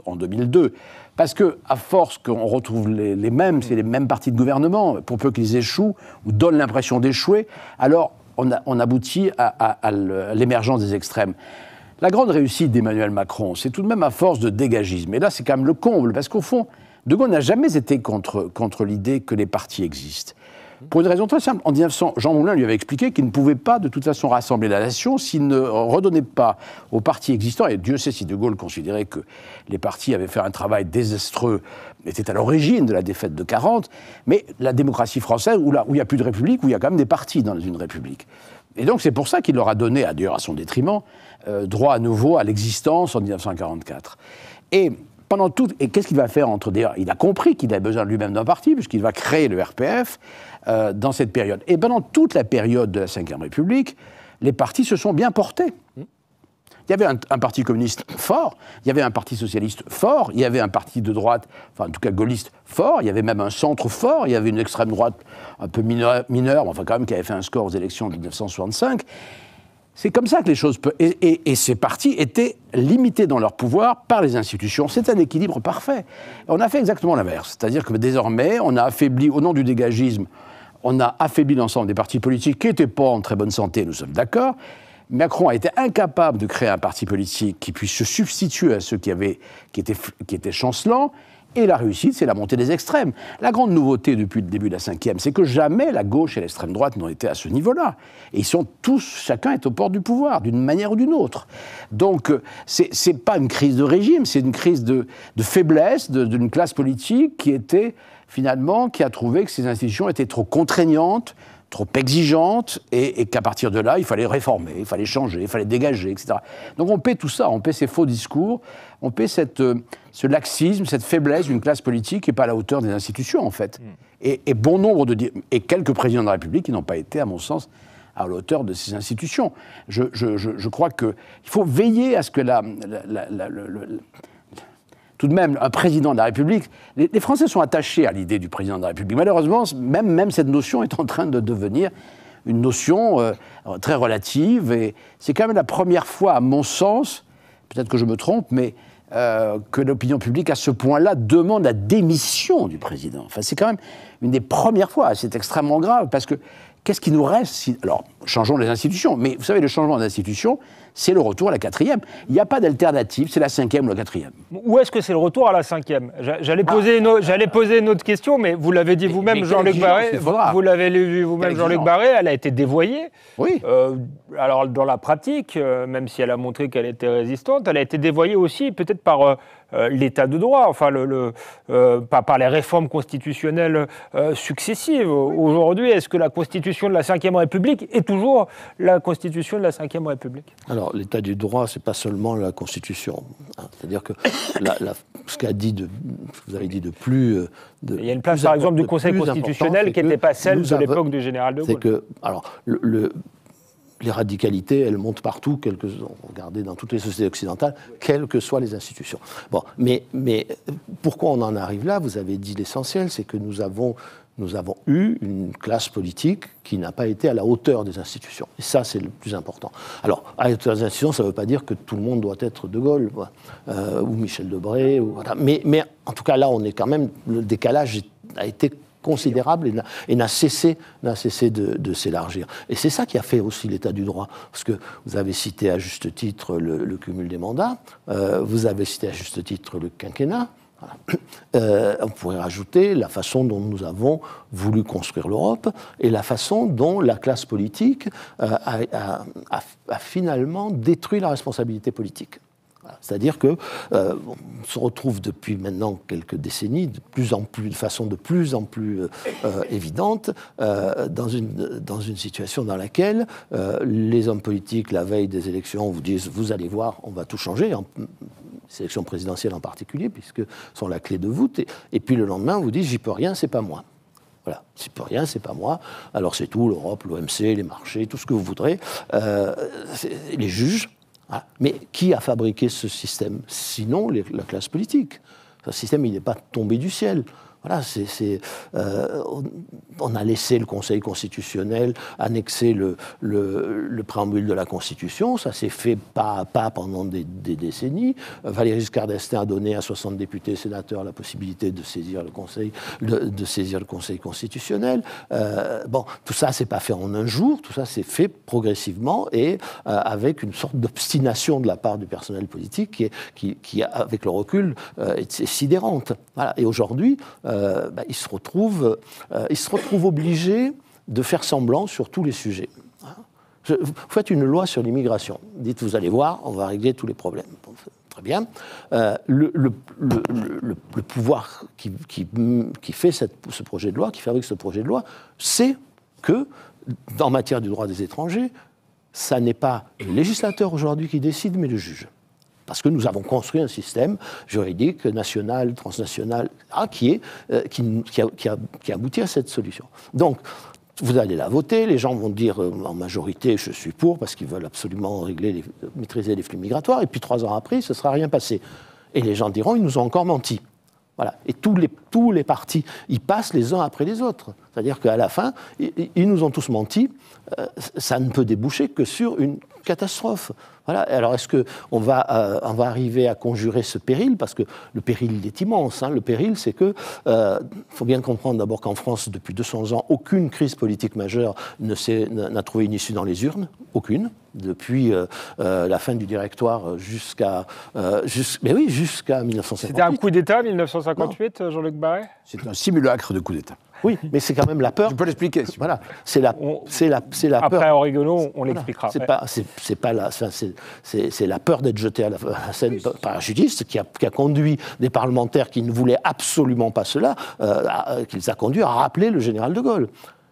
[SPEAKER 2] en 2002. Parce qu'à force qu'on retrouve c'est les mêmes partis de gouvernement, pour peu qu'ils échouent ou donnent l'impression d'échouer, alors on aboutit à l'émergence des extrêmes. La grande réussite d'Emmanuel Macron, c'est tout de même à force de dégagisme. Et là, c'est quand même le comble, parce qu'au fond, De Gaulle n'a jamais été contre l'idée que les partis existent. Pour une raison très simple. En 1900, Jean Moulin lui avait expliqué qu'il ne pouvait pas, de toute façon, rassembler la nation s'il ne redonnait pas aux partis existants, et Dieu sait si De Gaulle considérait que les partis avaient fait un travail désastreux, était à l'origine de la défaite de 40, mais la démocratie française, où il n'y a plus de république, où il y a quand même des partis dans une république. Et donc c'est pour ça qu'il leur a donné, d'ailleurs à son détriment, droit à nouveau à l'existence en 1944. Et qu'est-ce qu'il va faire d'ailleurs, il a compris qu'il avait besoin lui-même d'un parti, puisqu'il va créer le RPF dans cette période. Et pendant toute la période de la Ve République, les partis se sont bien portés. Il y avait un parti communiste fort, il y avait un parti socialiste fort, il y avait un parti de droite, enfin en tout cas gaulliste fort, il y avait même un centre fort, il y avait une extrême droite un peu mineure, mais enfin quand même qui avait fait un score aux élections de 1965. C'est comme ça que les choses peuvent... Et ces partis étaient limités dans leur pouvoir par les institutions. C'est un équilibre parfait. On a fait exactement l'inverse. C'est-à-dire que désormais, on a affaibli, au nom du dégagisme, on a affaibli l'ensemble des partis politiques qui n'étaient pas en très bonne santé, nous sommes d'accord. Macron a été incapable de créer un parti politique qui puisse se substituer à ceux qui étaient chancelants. Et la réussite, c'est la montée des extrêmes. La grande nouveauté depuis le début de la Ve, c'est que jamais la gauche et l'extrême droite n'ont été à ce niveau-là. Et ils sont tous, chacun est aux portes du pouvoir, d'une manière ou d'une autre. Donc, c'est pas une crise de régime, c'est une crise de faiblesse d'une classe politique qui a trouvé que ces institutions étaient trop contraignantes, trop exigeantes, et qu'à partir de là, il fallait réformer, il fallait changer, il fallait dégager, etc. Donc on paie tout ça, on paie ces faux discours, on paie ce laxisme, cette faiblesse d'une classe politique qui n'est pas à la hauteur des institutions, en fait. Et bon nombre et quelques présidents de la République qui n'ont pas été, à mon sens, à la hauteur de ces institutions. Je crois qu'il faut veiller à ce que tout de même, un président de la République... Les Français sont attachés à l'idée du président de la République. Malheureusement, même cette notion est en train de devenir une notion très relative. Et c'est quand même la première fois, à mon sens, peut-être que je me trompe, mais que l'opinion publique, à ce point-là, demande la démission du président. Enfin, c'est quand même une des premières fois. C'est extrêmement grave, parce que qu'est-ce qui nous reste Alors, changeons les institutions. Mais vous savez, le changement d'institution, c'est le retour à la 4e. Il n'y a pas d'alternative, c'est la 5e ou la 4e.
[SPEAKER 1] Où est-ce que c'est le retour à la 5e ? J'allais poser une autre question, mais vous l'avez dit vous-même, Jean-Luc Barré. Vous l'avez vu vous-même, Jean-Luc Barré, elle a été dévoyée.
[SPEAKER 2] Oui.
[SPEAKER 1] Alors, dans la pratique, même si elle a montré qu'elle était résistante, elle a été dévoyée aussi peut-être par l'état de droit, enfin, par les réformes constitutionnelles successives. Aujourd'hui, est-ce que la Constitution de la Ve République est toujours la Constitution de la Ve République ?
[SPEAKER 4] Alors, l'état du droit, c'est pas seulement la Constitution. C'est-à-dire que ce que vous avez dit de plus...
[SPEAKER 1] il y a une place, par exemple, du Conseil constitutionnel qui n'était pas celle de l'époque du général de Gaulle.
[SPEAKER 4] C'est que, alors, les radicalités, elles montent partout, regardez dans toutes les sociétés occidentales, quelles que soient les institutions. Bon, mais pourquoi on en arrive là ? Vous avez dit l'essentiel, c'est que nous avons eu une classe politique qui n'a pas été à la hauteur des institutions. Et ça, c'est le plus important. Alors, à la hauteur des institutions, ça ne veut pas dire que tout le monde doit être De Gaulle, ou Michel Debré, voilà. Mais en tout cas, là, on est quand même... Le décalage a été considérable et n'a cessé de s'élargir. Et c'est ça qui a fait aussi l'état du droit. Parce que vous avez cité à juste titre le cumul des mandats, vous avez cité à juste titre le quinquennat. Voilà. On pourrait rajouter la façon dont nous avons voulu construire l'Europe et la façon dont la classe politique a finalement détruit la responsabilité politique. Voilà. C'est-à-dire que on se retrouve depuis maintenant quelques décennies, de façon de plus en plus évidente, dans une situation dans laquelle les hommes politiques, la veille des élections, vous disent « vous allez voir, on va tout changer », les élections présidentielles en particulier, puisque sont la clé de voûte, et puis le lendemain, vous dites « j'y peux rien, c'est pas moi ». Voilà, j'y peux rien, c'est pas moi. Alors c'est tout, l'Europe, l'OMC, les marchés, tout ce que vous voudrez, les juges. Voilà. Mais qui a fabriqué ce système? Sinon la classe politique. Ce système, il n'est pas tombé du ciel. Voilà, on a laissé le Conseil constitutionnel annexer le préambule de la Constitution. Ça s'est fait pas à pas pendant des décennies. Valéry Giscard d'Estaing a donné à 60 députés et sénateurs la possibilité de saisir le Conseil constitutionnel. Bon, tout ça s'est pas fait en un jour. Tout ça s'est fait progressivement et avec une sorte d'obstination de la part du personnel politique qui avec le recul, est sidérante. Voilà. Et aujourd'hui, il se retrouve obligé de faire semblant sur tous les sujets. Vous faites une loi sur l'immigration. Dites, vous allez voir, on va régler tous les problèmes. Bon, très bien. Le pouvoir qui fait ce projet de loi, qui fabrique ce projet de loi, sait que, en matière du droit des étrangers, ça n'est pas le législateur aujourd'hui qui décide, mais le juge. Parce que nous avons construit un système juridique national, transnational, qui aboutit à cette solution. Donc, vous allez la voter, les gens vont dire en majorité je suis pour, parce qu'ils veulent absolument maîtriser les flux migratoires, et puis 3 ans après, ce ne sera rien passé. Et les gens diront, ils nous ont encore menti. Voilà. Et tous les partis, ils passent les uns après les autres. C'est-à-dire qu'à la fin, ils nous ont tous menti, ça ne peut déboucher que sur une catastrophe. Voilà. Alors, est-ce qu'on va arriver à conjurer ce péril? Parce que le péril, il est immense. Hein. Le péril, c'est que faut bien comprendre d'abord qu'en France, depuis 200 ans, aucune crise politique majeure n'a trouvé une issue dans les urnes. Aucune. Depuis la fin du Directoire jusqu'à 1958.
[SPEAKER 1] C'était un coup d'État, 1958, Jean-Luc Barré?
[SPEAKER 2] C'est un simulacre de coup d'État.
[SPEAKER 4] Oui, mais c'est quand même la peur.
[SPEAKER 2] Je peux l'expliquer.
[SPEAKER 4] Voilà, c'est la peur.
[SPEAKER 1] Après, en rigolant, on l'expliquera.
[SPEAKER 4] C'est la peur d'être jeté à la scène parachutiste qui a conduit des parlementaires qui ne voulaient absolument pas cela, qui les a conduits à rappeler le général de Gaulle.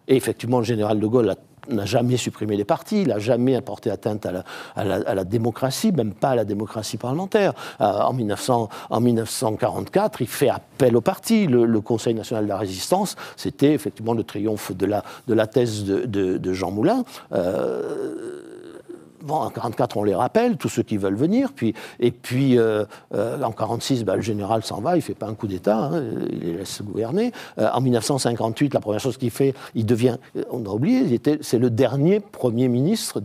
[SPEAKER 4] Et effectivement, le général de Gaulle n'a jamais supprimé les partis, il n'a jamais apporté atteinte à la démocratie, même pas à la démocratie parlementaire. En 1944, il fait appel aux partis. Le Conseil national de la résistance, c'était effectivement le triomphe de la thèse de Jean Moulin. Bon, en 1944, on les rappelle, tous ceux qui veulent venir. En 1946, le général s'en va, il ne fait pas un coup d'État, hein, il les laisse gouverner. En 1958, la première chose qu'il fait, il devient, on a oublié, c'est le dernier Premier ministre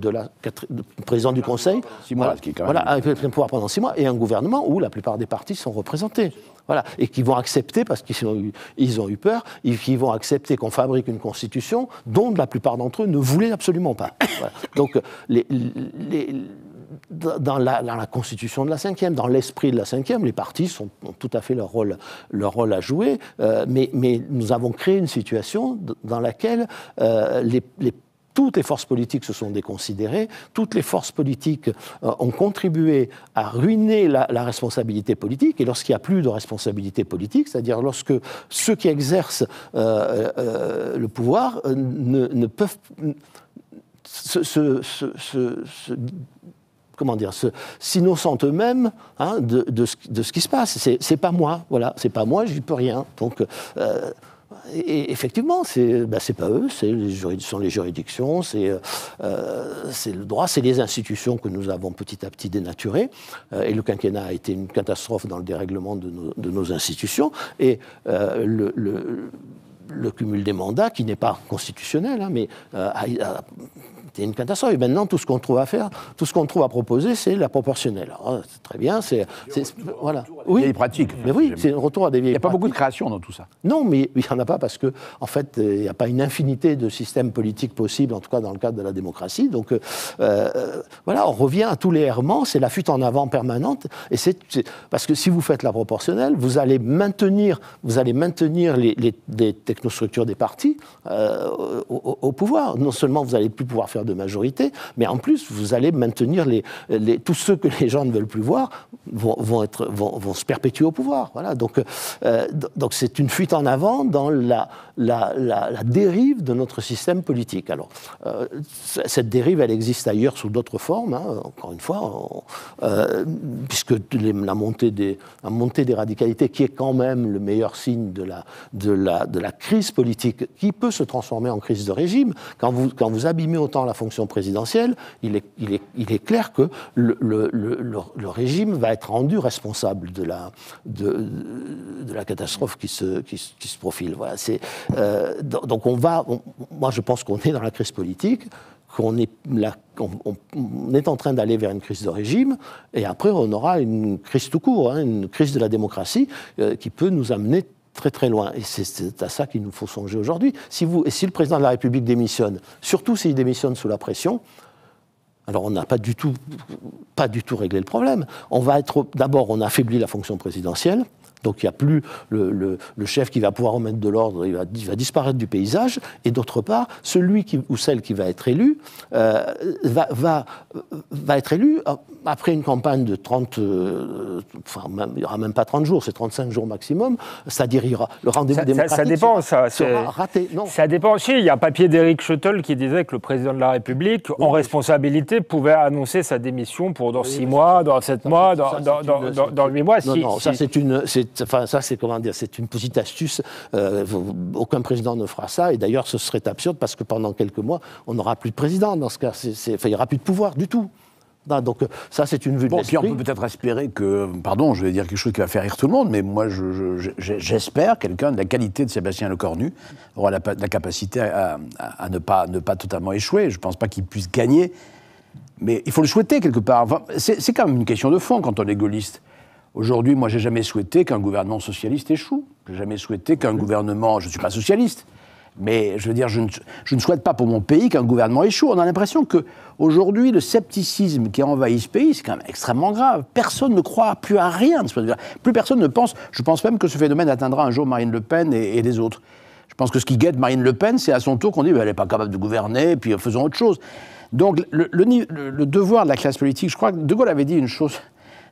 [SPEAKER 4] président du Conseil.
[SPEAKER 2] 6 mois,
[SPEAKER 4] voilà,
[SPEAKER 2] ce qui est quand même...
[SPEAKER 4] Voilà, avec le pouvoir pendant 6 mois, et un gouvernement où la plupart des partis sont représentés. Voilà, et qui vont accepter, parce qu'ils ont eu peur, qui vont accepter qu'on fabrique une constitution dont la plupart d'entre eux ne voulaient absolument pas. Voilà. Donc, dans la constitution de la 5e, dans l'esprit de la 5e, les partis ont tout à fait leur rôle à jouer, mais nous avons créé une situation dans laquelle toutes les forces politiques se sont déconsidérées, toutes les forces politiques ont contribué à ruiner la responsabilité politique, et lorsqu'il n'y a plus de responsabilité politique, c'est-à-dire lorsque ceux qui exercent le pouvoir ne peuvent s'innocentent eux-mêmes de ce qui se passe. C'est pas moi, voilà, c'est pas moi, j'y peux rien. Donc, et effectivement, c'est pas eux, sont les juridictions, c'est le droit, c'est les institutions que nous avons petit à petit dénaturées. Et le quinquennat a été une catastrophe dans le dérèglement de nos institutions. Et le cumul des mandats, qui n'est pas constitutionnel, mais a c'était une catastrophe. Et maintenant, tout ce qu'on trouve à faire, tout ce qu'on trouve à proposer, c'est la proportionnelle. Alors, c'est très bien, voilà.
[SPEAKER 2] Oui, vieilles pratiques.
[SPEAKER 4] Mais oui, c'est un retour à des vieilles
[SPEAKER 2] pratiques. Il n'y a pas beaucoup de
[SPEAKER 4] pratiques.
[SPEAKER 2] création dans tout ça.
[SPEAKER 4] Non, mais il n'y en a pas parce que, en fait, il n'y a pas une infinité de systèmes politiques possibles, en tout cas dans le cadre de la démocratie. Donc, voilà, on revient à tous les errements, c'est la fuite en avant permanente. Et parce que si vous faites la proportionnelle, vous allez maintenir les technostructures des partis au pouvoir. Non seulement vous n'allez plus pouvoir faire de majorité, mais en plus, vous allez maintenir tous ceux que les gens ne veulent plus voir vont se perpétuer au pouvoir. Voilà. Donc c'est une fuite en avant dans la dérive de notre système politique. Alors, cette dérive, elle existe ailleurs sous d'autres formes, hein, encore une fois, puisque la montée des radicalités, qui est quand même le meilleur signe de la crise politique, qui peut se transformer en crise de régime. Quand vous abîmez autant la fonction présidentielle, il est clair que le régime va être rendu responsable de la catastrophe qui se profile. Voilà, donc moi je pense qu'on est dans la crise politique, qu'on est en train d'aller vers une crise de régime, et après on aura une crise tout court, hein, une crise de la démocratie qui peut nous amener très très loin. Et c'est à ça qu'il nous faut songer aujourd'hui. Si le président de la République démissionne, surtout s'il démissionne sous la pression, alors on n'a pas du tout réglé le problème. D'abord, on affaiblit la fonction présidentielle. Donc il n'y a plus le chef qui va pouvoir remettre de l'ordre, il va disparaître du paysage. Et d'autre part, celui ou celle qui va être élu va être élu après une campagne de 30... il n'y aura même pas 30 jours, c'est 35 jours maximum. C'est-à-dire le rendez-vous démocratique
[SPEAKER 1] ça dépend,
[SPEAKER 4] sera raté. Non.
[SPEAKER 1] Ça dépend aussi. Il y a un papier d'Éric Schottel qui disait que le président de la République, en responsabilité, pouvait annoncer sa démission pour dans 6 mois, dans 7 mois, dans 8 mois.
[SPEAKER 4] Non, ça c'est une petite astuce. Aucun président ne fera ça. Et d'ailleurs, ce serait absurde parce que pendant quelques mois, on n'aura plus de président. Dans ce cas, il n'y aura plus de pouvoir du tout. Donc ça, c'est une vue de l'esprit.
[SPEAKER 2] Puis on peut peut-être espérer que, pardon, je vais dire quelque chose qui va faire rire tout le monde, mais moi, j'espère quelqu'un de la qualité de Sébastien Lecornu aura la capacité à ne pas totalement échouer. Je ne pense pas qu'il puisse gagner, mais il faut le souhaiter quelque part. Enfin, c'est quand même une question de fond quand on est gaulliste. Aujourd'hui, moi, j'ai jamais souhaité qu'un gouvernement socialiste échoue. J'ai jamais souhaité qu'un gouvernement... Je ne suis pas socialiste, mais je veux dire, je ne souhaite pas pour mon pays qu'un gouvernement échoue. On a l'impression qu'aujourd'hui, le scepticisme qui a envahi ce pays, c'est quand même extrêmement grave. Personne ne croit plus à rien de ce point de vue. Plus personne ne pense... Je pense même que ce phénomène atteindra un jour Marine Le Pen et les autres. Je pense que ce qui guette Marine Le Pen, c'est à son tour qu'on dit elle n'est pas capable de gouverner, puis faisons autre chose. Donc, le devoir de la classe politique, je crois que De Gaulle avait dit une chose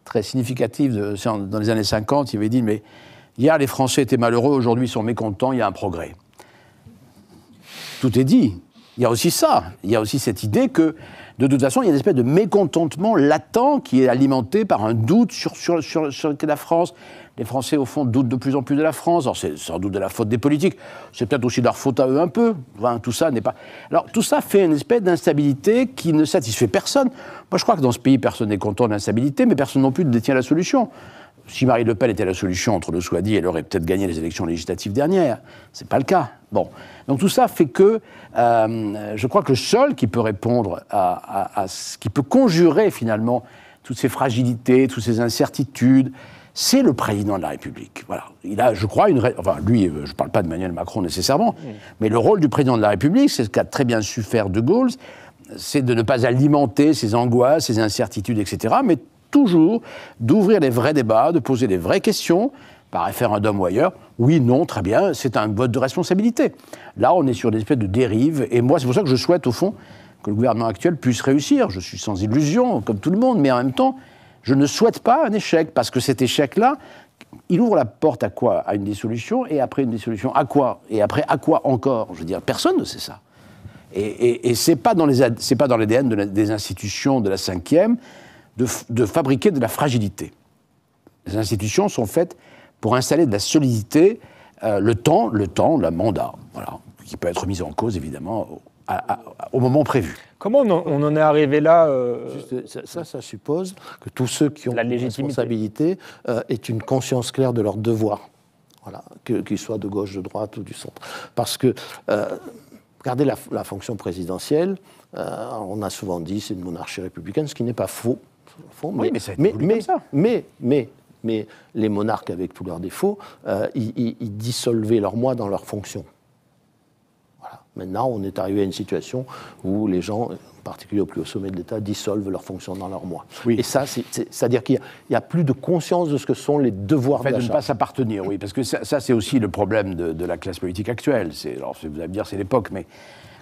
[SPEAKER 2] très significative dans les années 50, il avait dit, mais hier les Français étaient malheureux, aujourd'hui ils sont mécontents, il y a un progrès. Tout est dit. Il y a aussi ça, il y a aussi cette idée que, de toute façon, il y a une espèce de mécontentement latent qui est alimenté par un doute sur la France. Les Français, au fond, doutent de plus en plus de la France. Alors, c'est sans doute de la faute des politiques. C'est peut-être aussi de leur faute à eux un peu. Enfin, tout ça n'est pas... Alors, tout ça fait une espèce d'instabilité qui ne satisfait personne. Moi, je crois que dans ce pays, personne n'est content de l'instabilité, mais personne non plus ne détient la solution. Si Marine Le Pen était la solution, entre nous soit dit, elle aurait peut-être gagné les élections législatives dernières. C'est pas le cas. Bon. Donc, tout ça fait que je crois que le seul qui peut répondre à ce qui peut conjurer, finalement, toutes ces fragilités, toutes ces incertitudes, c'est le président de la République. Voilà. Il a, je crois, enfin, lui, je ne parle pas d'Emmanuel Macron nécessairement, mais le rôle du président de la République, c'est ce qu'a très bien su faire De Gaulle, c'est de ne pas alimenter ses angoisses, ses incertitudes, etc., mais toujours d'ouvrir les vrais débats, de poser les vraies questions, par référendum ou ailleurs. Oui, non, très bien, c'est un vote de responsabilité. Là, on est sur une espèce de dérive, et moi, c'est pour ça que je souhaite, au fond, que le gouvernement actuel puisse réussir. Je suis sans illusion, comme tout le monde, mais en même temps, je ne souhaite pas un échec, parce que cet échec-là, il ouvre la porte à quoi? À une dissolution, et après une dissolution, à quoi? Et après, à quoi encore? Je veux dire, personne ne sait ça. Et c'est pas dans l'ADN des institutions de la 5e de fabriquer de la fragilité. Les institutions sont faites pour installer de la solidité, le temps, le mandat, voilà, qui peut être mis en cause, évidemment, au moment prévu.
[SPEAKER 1] Comment on en est arrivé là
[SPEAKER 4] Ça suppose que tous ceux qui ont une responsabilité aient une conscience claire de leur devoir, voilà, qu'ils soient de gauche, de droite ou du centre. Parce que regardez la fonction présidentielle, on a souvent dit c'est une monarchie républicaine, ce qui n'est pas faux.
[SPEAKER 2] Oui, mais ça a été voulu comme ça.
[SPEAKER 4] Mais les monarques, avec tous leurs défauts, ils dissolvaient leurs mois dans leurs fonctions. Voilà. Maintenant, on est arrivé à une situation où les gens, en particulier au plus haut sommet de l'État, dissolvent leurs fonctions dans leurs mois.
[SPEAKER 2] Oui.
[SPEAKER 4] Et ça, c'est-à-dire qu'il n'y a plus de conscience de ce que sont les devoirs
[SPEAKER 2] de ne
[SPEAKER 4] d'achat.
[SPEAKER 2] pas s'appartenir, oui, parce que ça c'est aussi le problème de la classe politique actuelle. Alors, vous allez me dire, c'est l'époque, mais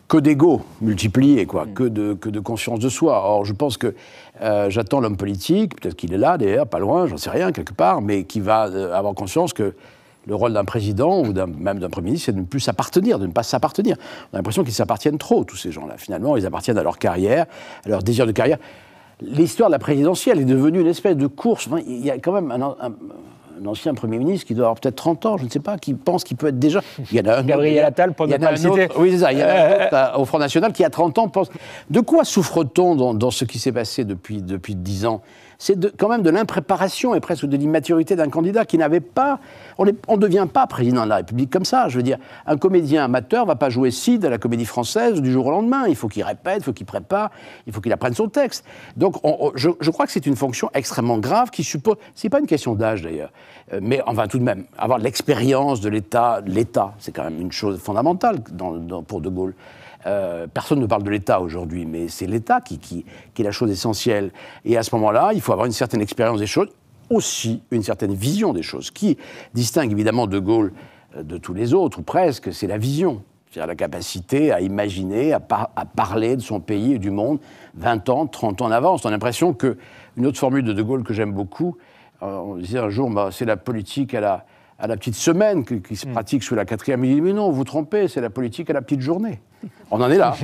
[SPEAKER 2] que d'ego multiplié, quoi, que de conscience de soi. Or, je pense que j'attends l'homme politique, peut-être qu'il est là d'ailleurs, pas loin, j'en sais rien, quelque part, mais qui va avoir conscience que le rôle d'un président ou même d'un Premier ministre, c'est de ne plus s'appartenir, de ne pas s'appartenir. On a l'impression qu'ils s'appartiennent trop, tous ces gens-là. Finalement, ils appartiennent à leur carrière, à leur désir de carrière. L'histoire de la présidentielle est devenue une espèce de course. Enfin, il y a quand même un ancien Premier ministre qui doit avoir peut-être 30 ans, je ne sais pas, qui pense qu'il peut être déjà... Il y en a un
[SPEAKER 1] Gabriel Attal, pour ne pas le citer.
[SPEAKER 2] Oui, c'est ça. Il y en a un autre au Front National qui, à 30 ans, pense... De quoi souffre-t-on dans ce qui s'est passé depuis 10 ans ? C'est quand même de l'impréparation et presque de l'immaturité d'un candidat qui n'avait pas... On ne devient pas président de la République comme ça. Je veux dire, un comédien amateur ne va pas jouer Cid à la Comédie Française du jour au lendemain. Il faut qu'il répète, il faut qu'il prépare, il faut qu'il apprenne son texte. Donc, je crois que c'est une fonction extrêmement grave qui suppose... C'est pas une question d'âge, d'ailleurs. Mais enfin, tout de même, avoir l'expérience de l'État, c'est quand même une chose fondamentale pour De Gaulle. Personne ne parle de l'État aujourd'hui, mais c'est l'État qui est la chose essentielle. Et à ce moment-là, il faut avoir une certaine expérience des choses, aussi une certaine vision des choses, qui distingue évidemment De Gaulle de tous les autres, ou presque, c'est la vision. C'est-à-dire la capacité à imaginer, à parler de son pays et du monde 20 ans, 30 ans en avance. On a l'impression qu'une autre formule de Gaulle que j'aime beaucoup, on disait un jour, c'est la politique à la petite semaine qui se pratique sous la 4e. Il dit, mais non, vous vous trompez, c'est la politique à la petite journée. On en est là.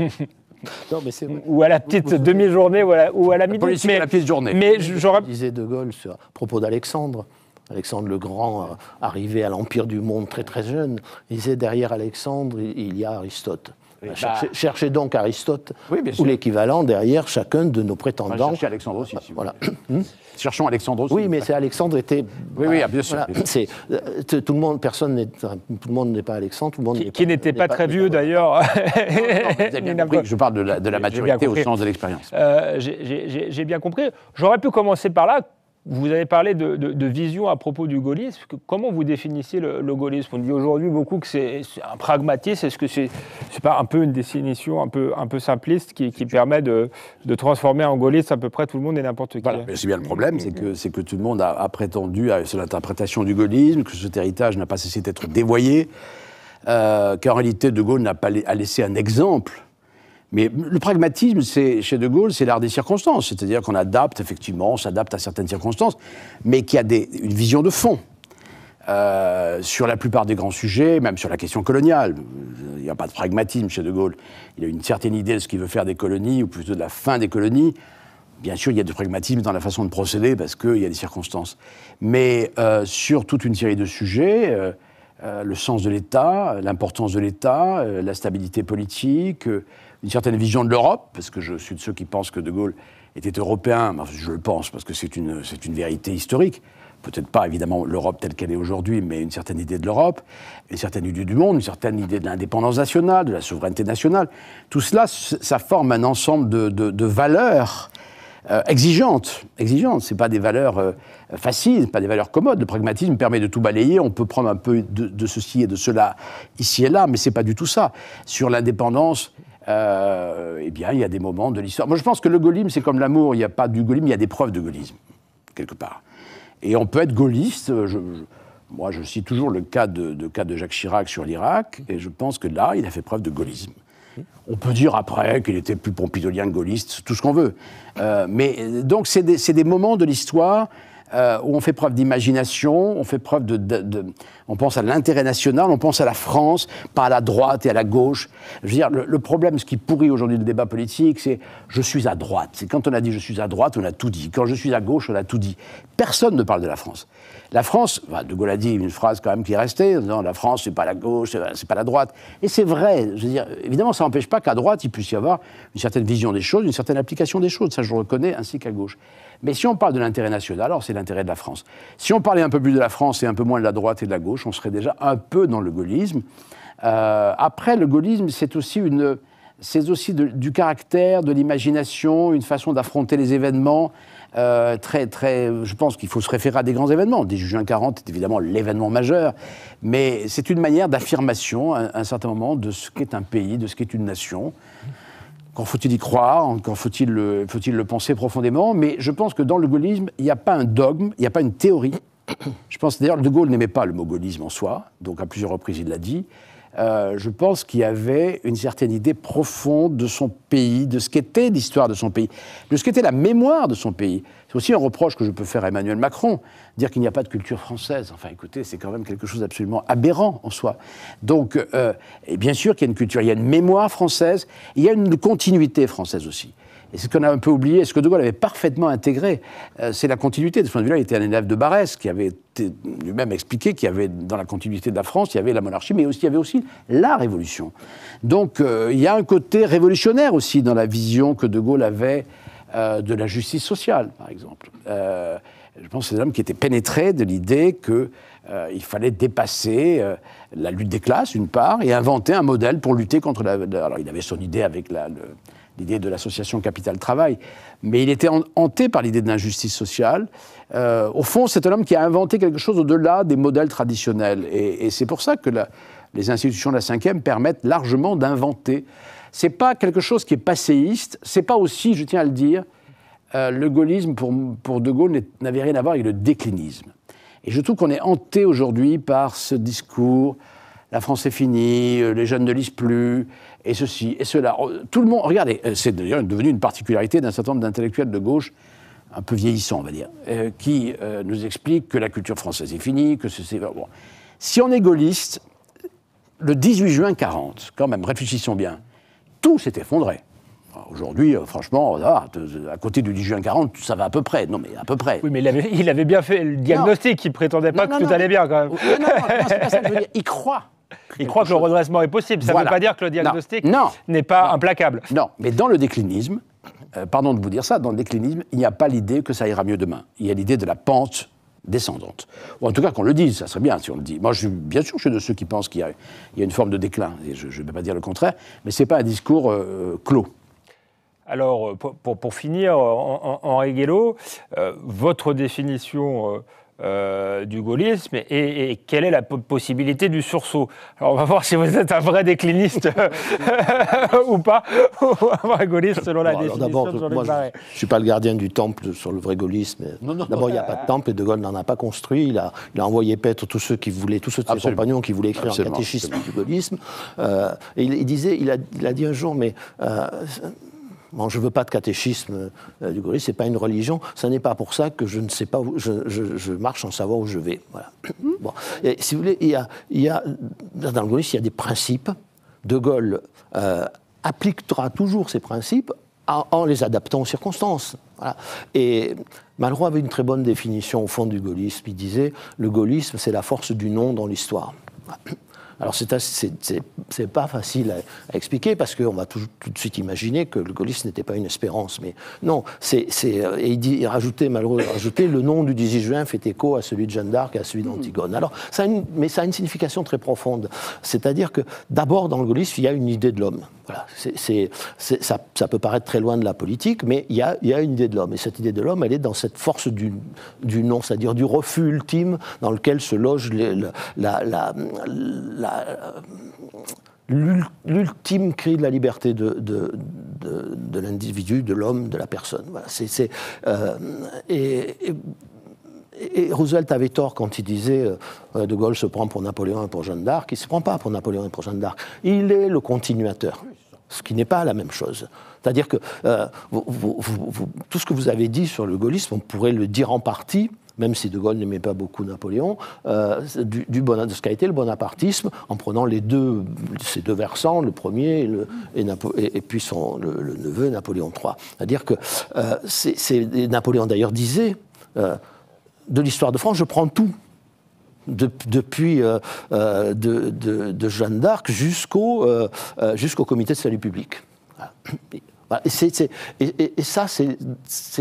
[SPEAKER 4] Non, mais c'est vrai.
[SPEAKER 1] Ou à la petite demi-journée ou à la minute.
[SPEAKER 2] Politique à la petite journée.
[SPEAKER 1] Mais j'aurais...
[SPEAKER 4] Disait De Gaulle à propos d'Alexandre. Alexandre le Grand, arrivé à l'Empire du Monde très très jeune, il disait derrière Alexandre, il y a Aristote.
[SPEAKER 2] Oui,
[SPEAKER 4] cherchez donc Aristote,
[SPEAKER 2] oui, bien
[SPEAKER 4] ou
[SPEAKER 2] sûr.
[SPEAKER 4] l'équivalent derrière chacun de nos prétendants.
[SPEAKER 2] Cherchez Alexandre aussi, si vous
[SPEAKER 4] Voilà.
[SPEAKER 2] Cherchons Alexandre aussi.
[SPEAKER 4] Oui, mais c'est Alexandre était.
[SPEAKER 2] Oui, bien sûr.
[SPEAKER 4] Voilà, tout le monde, tout le monde n'est pas Alexandre, tout le monde
[SPEAKER 1] qui n'était pas très vieux d'ailleurs.
[SPEAKER 2] Vous avez bien compris que je parle de la maturité au sens de l'expérience.
[SPEAKER 1] J'ai bien compris. J'aurais pu commencer par là. Vous avez parlé de vision à propos du gaullisme. Comment vous définissiez le gaullisme ? On dit aujourd'hui beaucoup que c'est un pragmatisme. Est-ce que c'est pas un peu une définition un peu simpliste qui permet de transformer en gaulliste à peu près tout le monde et n'importe qui ?
[SPEAKER 2] Voilà. C'est bien le problème, c'est que tout le monde a prétendu à l'interprétation du gaullisme, que cet héritage n'a pas cessé d'être dévoyé, qu'en réalité De Gaulle n'a pas laissé un exemple. Mais le pragmatisme, chez De Gaulle, c'est l'art des circonstances. C'est-à-dire qu'on adapte, effectivement, on s'adapte à certaines circonstances, mais qu'il y a une vision de fond. Sur la plupart des grands sujets, même sur la question coloniale. Il n'y a pas de pragmatisme chez De Gaulle. Il a une certaine idée de ce qu'il veut faire des colonies, ou plutôt de la fin des colonies. Bien sûr, il y a du pragmatisme dans la façon de procéder, parce qu'il y a des circonstances. Mais sur toute une série de sujets... le sens de l'État, l'importance de l'État, la stabilité politique, une certaine vision de l'Europe, parce que je suis de ceux qui pensent que De Gaulle était européen, enfin, je le pense parce que c'est une vérité historique, peut-être pas évidemment l'Europe telle qu'elle est aujourd'hui, mais une certaine idée de l'Europe, une certaine idée du monde, une certaine idée de l'indépendance nationale, de la souveraineté nationale. Tout cela, ça forme un ensemble de valeurs exigeantes. C'est pas des valeurs faciles, pas des valeurs commodes. Le pragmatisme permet de tout balayer. On peut prendre un peu de ceci et de cela ici et là, mais c'est pas du tout ça. Sur l'indépendance, eh bien, il y a des moments de l'histoire. Moi, je pense que le gaullisme, c'est comme l'amour. Il n'y a pas du gaullisme, il y a des preuves de gaullisme, quelque part. Et on peut être gaulliste. Moi, je cite toujours le cas de Jacques Chirac sur l'Irak, et je pense que là, il a fait preuve de gaullisme. On peut dire après qu'il était plus pompidolien que gaulliste, tout ce qu'on veut. Mais donc, c'est des moments de l'histoire où on fait preuve d'imagination, on fait preuve on pense à l'intérêt national, on pense à la France, pas à la droite et à la gauche. Je veux dire, le problème, ce qui pourrit aujourd'hui le débat politique, c'est « je suis à droite ». C'est quand on a dit « je suis à droite », on a tout dit. Quand je suis à gauche, on a tout dit. Personne ne parle de la France. La France, De Gaulle a dit une phrase quand même qui est restée, en disant « la France, c'est pas la gauche, c'est pas la droite ». Et c'est vrai. Je veux dire, évidemment, ça n'empêche pas qu'à droite, il puisse y avoir une certaine vision des choses, une certaine application des choses. Ça, je le reconnais, ainsi qu'à gauche. Mais si on parle de l'intérêt national, alors c'est l'intérêt de la France. Si on parlait un peu plus de la France et un peu moins de la droite et de la gauche, on serait déjà un peu dans le gaullisme. Après, le gaullisme, c'est aussi du caractère, de l'imagination, une façon d'affronter les événements. Je pense qu'il faut se référer à des grands événements. Le 18 juin 40 est évidemment l'événement majeur, mais c'est une manière d'affirmation à un certain moment de ce qu'est un pays, de ce qu'est une nation. Quand faut-il y croire, quand faut-il le penser profondément, mais je pense que dans le gaullisme, il n'y a pas un dogme, il n'y a pas une théorie. Je pense d'ailleurs que De Gaulle n'aimait pas le mot gaullisme en soi, donc à plusieurs reprises il l'a dit. Je pense qu'il y avait une certaine idée profonde de son pays, de ce qu'était l'histoire de son pays, de ce qu'était la mémoire de son pays. C'est aussi un reproche que je peux faire à Emmanuel Macron, dire qu'il n'y a pas de culture française. Enfin, écoutez, c'est quand même quelque chose d'absolument aberrant en soi. Donc, et bien sûr qu'il y a une culture, il y a une mémoire française, il y a une continuité française aussi. Et ce qu'on a un peu oublié, ce que De Gaulle avait parfaitement intégré, c'est la continuité. De ce point de vue-là, il était un élève de Barès, qui avait lui-même expliqué qu'il y avait, dans la continuité de la France, il y avait la monarchie, mais il y avait aussi la Révolution. Donc, il y a un côté révolutionnaire aussi dans la vision que De Gaulle avait de la justice sociale, par exemple. Je pense que c'est un homme qui était pénétré de l'idée qu'il fallait dépasser la lutte des classes, d'une part, et inventer un modèle pour lutter contre alors, il avait son idée avec l'idée de l'association capital-travail, mais il était hanté par l'idée de l'injustice sociale. Au fond, c'est un homme qui a inventé quelque chose au-delà des modèles traditionnels. Et c'est pour ça que les institutions de la Ve permettent largement d'inventer. C'est pas quelque chose qui est passéiste, c'est pas aussi, je tiens à le dire, le gaullisme, pour De Gaulle, n'avait rien à voir avec le déclinisme. Et je trouve qu'on est hanté aujourd'hui par ce discours, la France est finie, les jeunes ne lisent plus, et ceci, et cela. Tout le monde, regardez, c'est d'ailleurs devenu une particularité d'un certain nombre d'intellectuels de gauche, un peu vieillissants, on va dire, qui nous expliquent que la culture française est finie, que c'est... Bon. Si on est gaulliste, le 18 juin 40, quand même, réfléchissons bien, tout s'est effondré. Aujourd'hui, franchement, à côté du 18 juin 40, ça va à peu près. Non, mais à peu près.
[SPEAKER 1] Oui, mais il avait bien fait le diagnostic. Il ne prétendait pas que tout allait bien, quand même.
[SPEAKER 2] Non, c'est pas ça que je veux dire. Il croit.
[SPEAKER 1] Il croit que le redressement est possible. Ça ne veut pas dire que le diagnostic n'est pas implacable.
[SPEAKER 2] Non, mais dans le déclinisme, pardon de vous dire ça, dans le déclinisme, il n'y a pas l'idée que ça ira mieux demain. Il y a l'idée de la pente descendante. Ou en tout cas qu'on le dise, ça serait bien si on le dit. Moi, bien sûr, je suis de ceux qui pensent qu'il y a une forme de déclin. Et je ne vais pas dire le contraire, mais ce n'est pas un discours clos.
[SPEAKER 1] Alors, pour finir, Henri Guélaud, votre définition du gaullisme et quelle est la possibilité du sursaut? Alors, on va voir si vous êtes un vrai décliniste ou pas, ou un vrai gaulliste selon la définition de Jean-Luc Barré.
[SPEAKER 4] Je ne suis pas le gardien du temple sur le vrai gaullisme. D'abord, il n'y a pas de temple et De Gaulle n'en a pas construit. Il a envoyé paître tous ceux de ses compagnons qui voulaient écrire un catéchisme du gaullisme. Et il a dit un jour, mais... Bon, je ne veux pas de catéchisme du gaullisme, ce n'est pas une religion, ce n'est pas pour ça que je ne sais pas où je marche sans savoir où je vais. Voilà. Bon. Et, si vous voulez, dans le gaullisme, il y a des principes. De Gaulle appliquera toujours ces principes en les adaptant aux circonstances. Voilà. Et Malraux avait une très bonne définition au fond du gaullisme. Il disait « le gaullisme, c'est la force du nom dans l'histoire ». Alors, c'est pas facile à expliquer parce qu'on va tout de suite imaginer que le gaullisme n'était pas une espérance. Mais non, il rajoutait, Malraux rajoutait, le nom du 18 juin fait écho à celui de Jeanne d'Arc et à celui d'Antigone. Alors, mais ça a une signification très profonde. C'est-à-dire que, d'abord, dans le gaullisme, il y a une idée de l'homme. Voilà. Ça peut paraître très loin de la politique, mais il y a une idée de l'homme. Et cette idée de l'homme, elle est dans cette force du nom, c'est-à-dire du refus ultime dans lequel se loge l'ultime cri de la liberté de l'individu, de l'homme, de la personne. Voilà. Et Roosevelt avait tort quand il disait De Gaulle se prend pour Napoléon et pour Jeanne d'Arc. Il ne se prend pas pour Napoléon et pour Jeanne d'Arc. Il est le continuateur, ce qui n'est pas la même chose. C'est-à-dire que tout ce que vous avez dit sur le gaullisme, on pourrait le dire en partie, même si De Gaulle n'aimait pas beaucoup Napoléon, de ce qu'a été le bonapartisme, en prenant ces deux versants, le premier et puis le neveu Napoléon III. C'est-à-dire que Napoléon d'ailleurs disait, de l'histoire de France, je prends tout. Depuis de Jeanne d'Arc jusqu'au comité de salut public. Voilà. Voilà. Et ça, c'est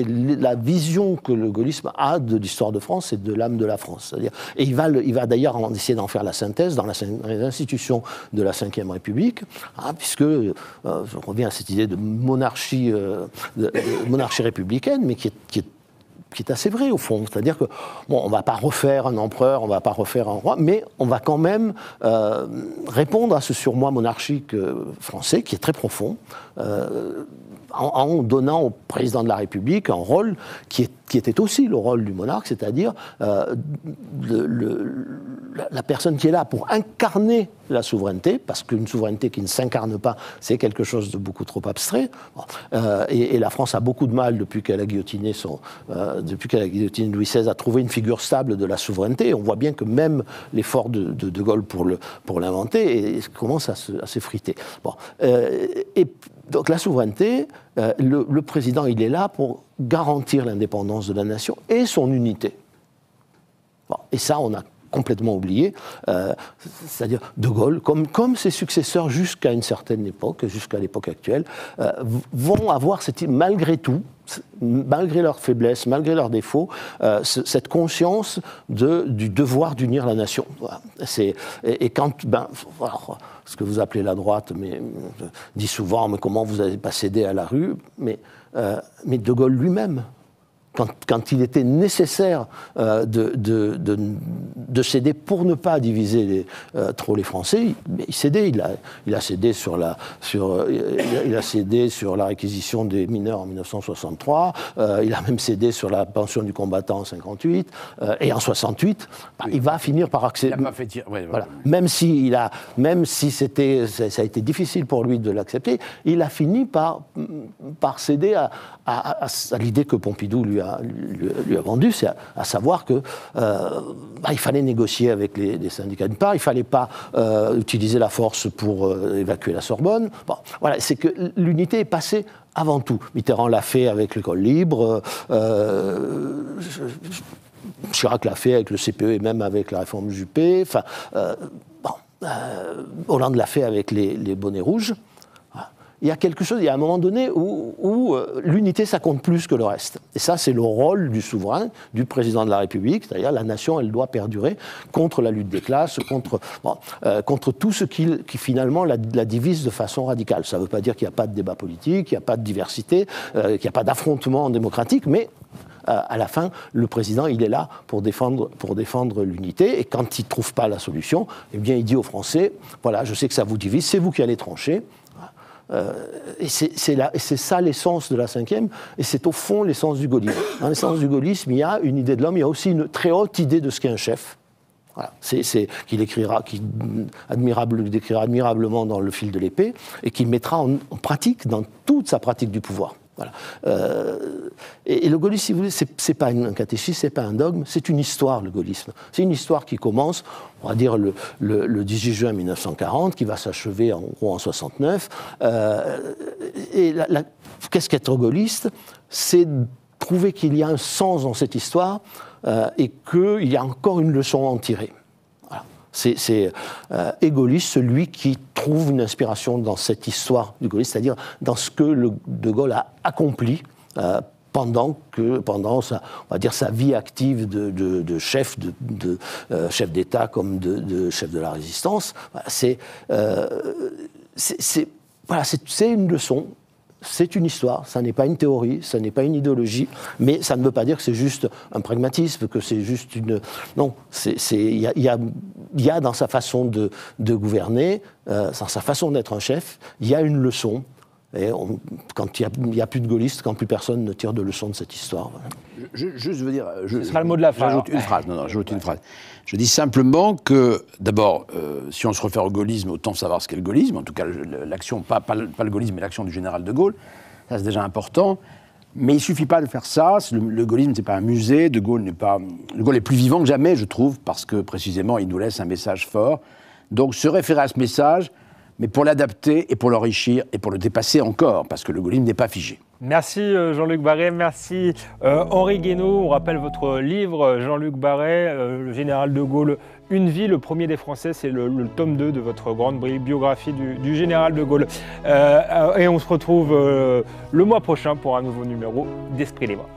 [SPEAKER 4] la vision que le gaullisme a de l'histoire de France et de l'âme de la France. C'est-à-dire, et il va d'ailleurs essayer d'en faire la synthèse dans les institutions de la Ve République, puisque, je reviens à cette idée de monarchie républicaine, mais qui est assez vrai au fond, c'est-à-dire que bon, on ne va pas refaire un empereur, on ne va pas refaire un roi, mais on va quand même répondre à ce surmoi monarchique français qui est très profond, en donnant au président de la République un rôle qui était aussi le rôle du monarque, c'est-à-dire la personne qui est là pour incarner la souveraineté, parce qu'une souveraineté qui ne s'incarne pas, c'est quelque chose de beaucoup trop abstrait. Et la France a beaucoup de mal, depuis qu'elle a guillotiné Louis XVI, à trouver une figure stable de la souveraineté. On voit bien que même l'effort de Gaulle pour l'inventer commence à s'effriter. Bon. Donc la souveraineté, le président, il est là pour garantir l'indépendance de la nation et son unité. Bon, et ça, on a complètement oublié, c'est-à-dire De Gaulle, comme ses successeurs jusqu'à une certaine époque, jusqu'à l'époque actuelle, vont avoir malgré tout, malgré leurs faiblesses, malgré leurs défauts, cette conscience du devoir d'unir la nation. Voilà. Et quand, ce que vous appelez la droite, mais dit souvent, mais comment vous n'avez pas cédé à la rue, mais De Gaulle lui-même, quand il était nécessaire de céder pour ne pas diviser trop les Français, il cédait. Il a cédé sur la réquisition des mineurs en 1963. Il a même cédé sur la pension du combattant en 1958. Et en 1968, il va finir par accepter. Il n'a pas fait tirer. Ouais, voilà. Même si ça a été difficile pour lui de l'accepter, il a fini par céder à l'idée que Pompidou lui a vendu, c'est à savoir que il fallait négocier avec les syndicats d'une part, il ne fallait pas utiliser la force pour évacuer la Sorbonne. Bon, voilà, c'est que l'unité est passée avant tout. Mitterrand l'a fait avec l'école libre, Chirac l'a fait avec le CPE et même avec la réforme Juppé, Hollande l'a fait avec les bonnets rouges. Il y a un moment donné où l'unité, ça compte plus que le reste. Et ça, c'est le rôle du souverain, du président de la République, c'est-à-dire la nation, elle doit perdurer contre la lutte des classes, contre tout ce qui finalement la divise de façon radicale. Ça ne veut pas dire qu'il n'y a pas de débat politique, qu'il n'y a pas de diversité, qu'il n'y a pas d'affrontement démocratique, mais à la fin, le président, il est là pour défendre l'unité, et quand il ne trouve pas la solution, eh bien, il dit aux Français, voilà, je sais que ça vous divise, c'est vous qui allez trancher. Et c'est ça l'essence de la Ve, et c'est au fond l'essence du gaullisme. Dans l'essence du gaullisme, il y a une idée de l'homme, il y a aussi une très haute idée de ce qu'est un chef. Voilà. Qu'il décrira admirablement dans Le fil de l'épée, et qu'il mettra en pratique dans toute sa pratique du pouvoir. Voilà. Et le gaullisme, si vous voulez, c'est pas un catéchisme, c'est pas un dogme, c'est une histoire, le gaullisme. C'est une histoire qui commence, on va dire, le 18 juin 1940, qui va s'achever en gros en 69. Et qu'est-ce qu'être gaulliste ? C'est trouver qu'il y a un sens dans cette histoire et qu'il y a encore une leçon à en tirer. Voilà. C'est gaulliste celui qui trouve une inspiration dans cette histoire du gaullisme, c'est-à-dire dans ce que De Gaulle a accompli pendant sa vie active de chef d'État comme de chef de la résistance. C'est une leçon. C'est une histoire, ça n'est pas une théorie, ça n'est pas une idéologie, mais ça ne veut pas dire que c'est juste un pragmatisme, que c'est juste une... Non, il y a dans sa façon de gouverner, dans sa façon d'être un chef, il y a une leçon. Et quand il n'y a plus de gaullistes, quand plus personne ne tire de leçons de cette histoire. Voilà.
[SPEAKER 2] Je veux dire...
[SPEAKER 1] Ce sera le mot de la fin.
[SPEAKER 2] J'ajoute une phrase. J'ajoute une phrase. Je dis simplement que, d'abord, si on se réfère au gaullisme, autant savoir ce qu'est le gaullisme, en tout cas l'action, pas le gaullisme, mais l'action du général de Gaulle, ça c'est déjà important. Mais il ne suffit pas de faire ça. Le gaullisme, ce n'est pas un musée. De Gaulle est plus vivant que jamais, je trouve, parce que précisément, il nous laisse un message fort. Donc se référer à ce message mais pour l'adapter et pour l'enrichir et pour le dépasser encore, parce que le gaullisme n'est pas figé.
[SPEAKER 1] Merci Jean-Luc Barré, merci Henri Guénaud. On rappelle votre livre, Jean-Luc Barré, le général de Gaulle, Une vie, le premier des Français, c'est le tome 2 de votre grande biographie du général de Gaulle. Et on se retrouve le mois prochain pour un nouveau numéro d'Esprit Libre.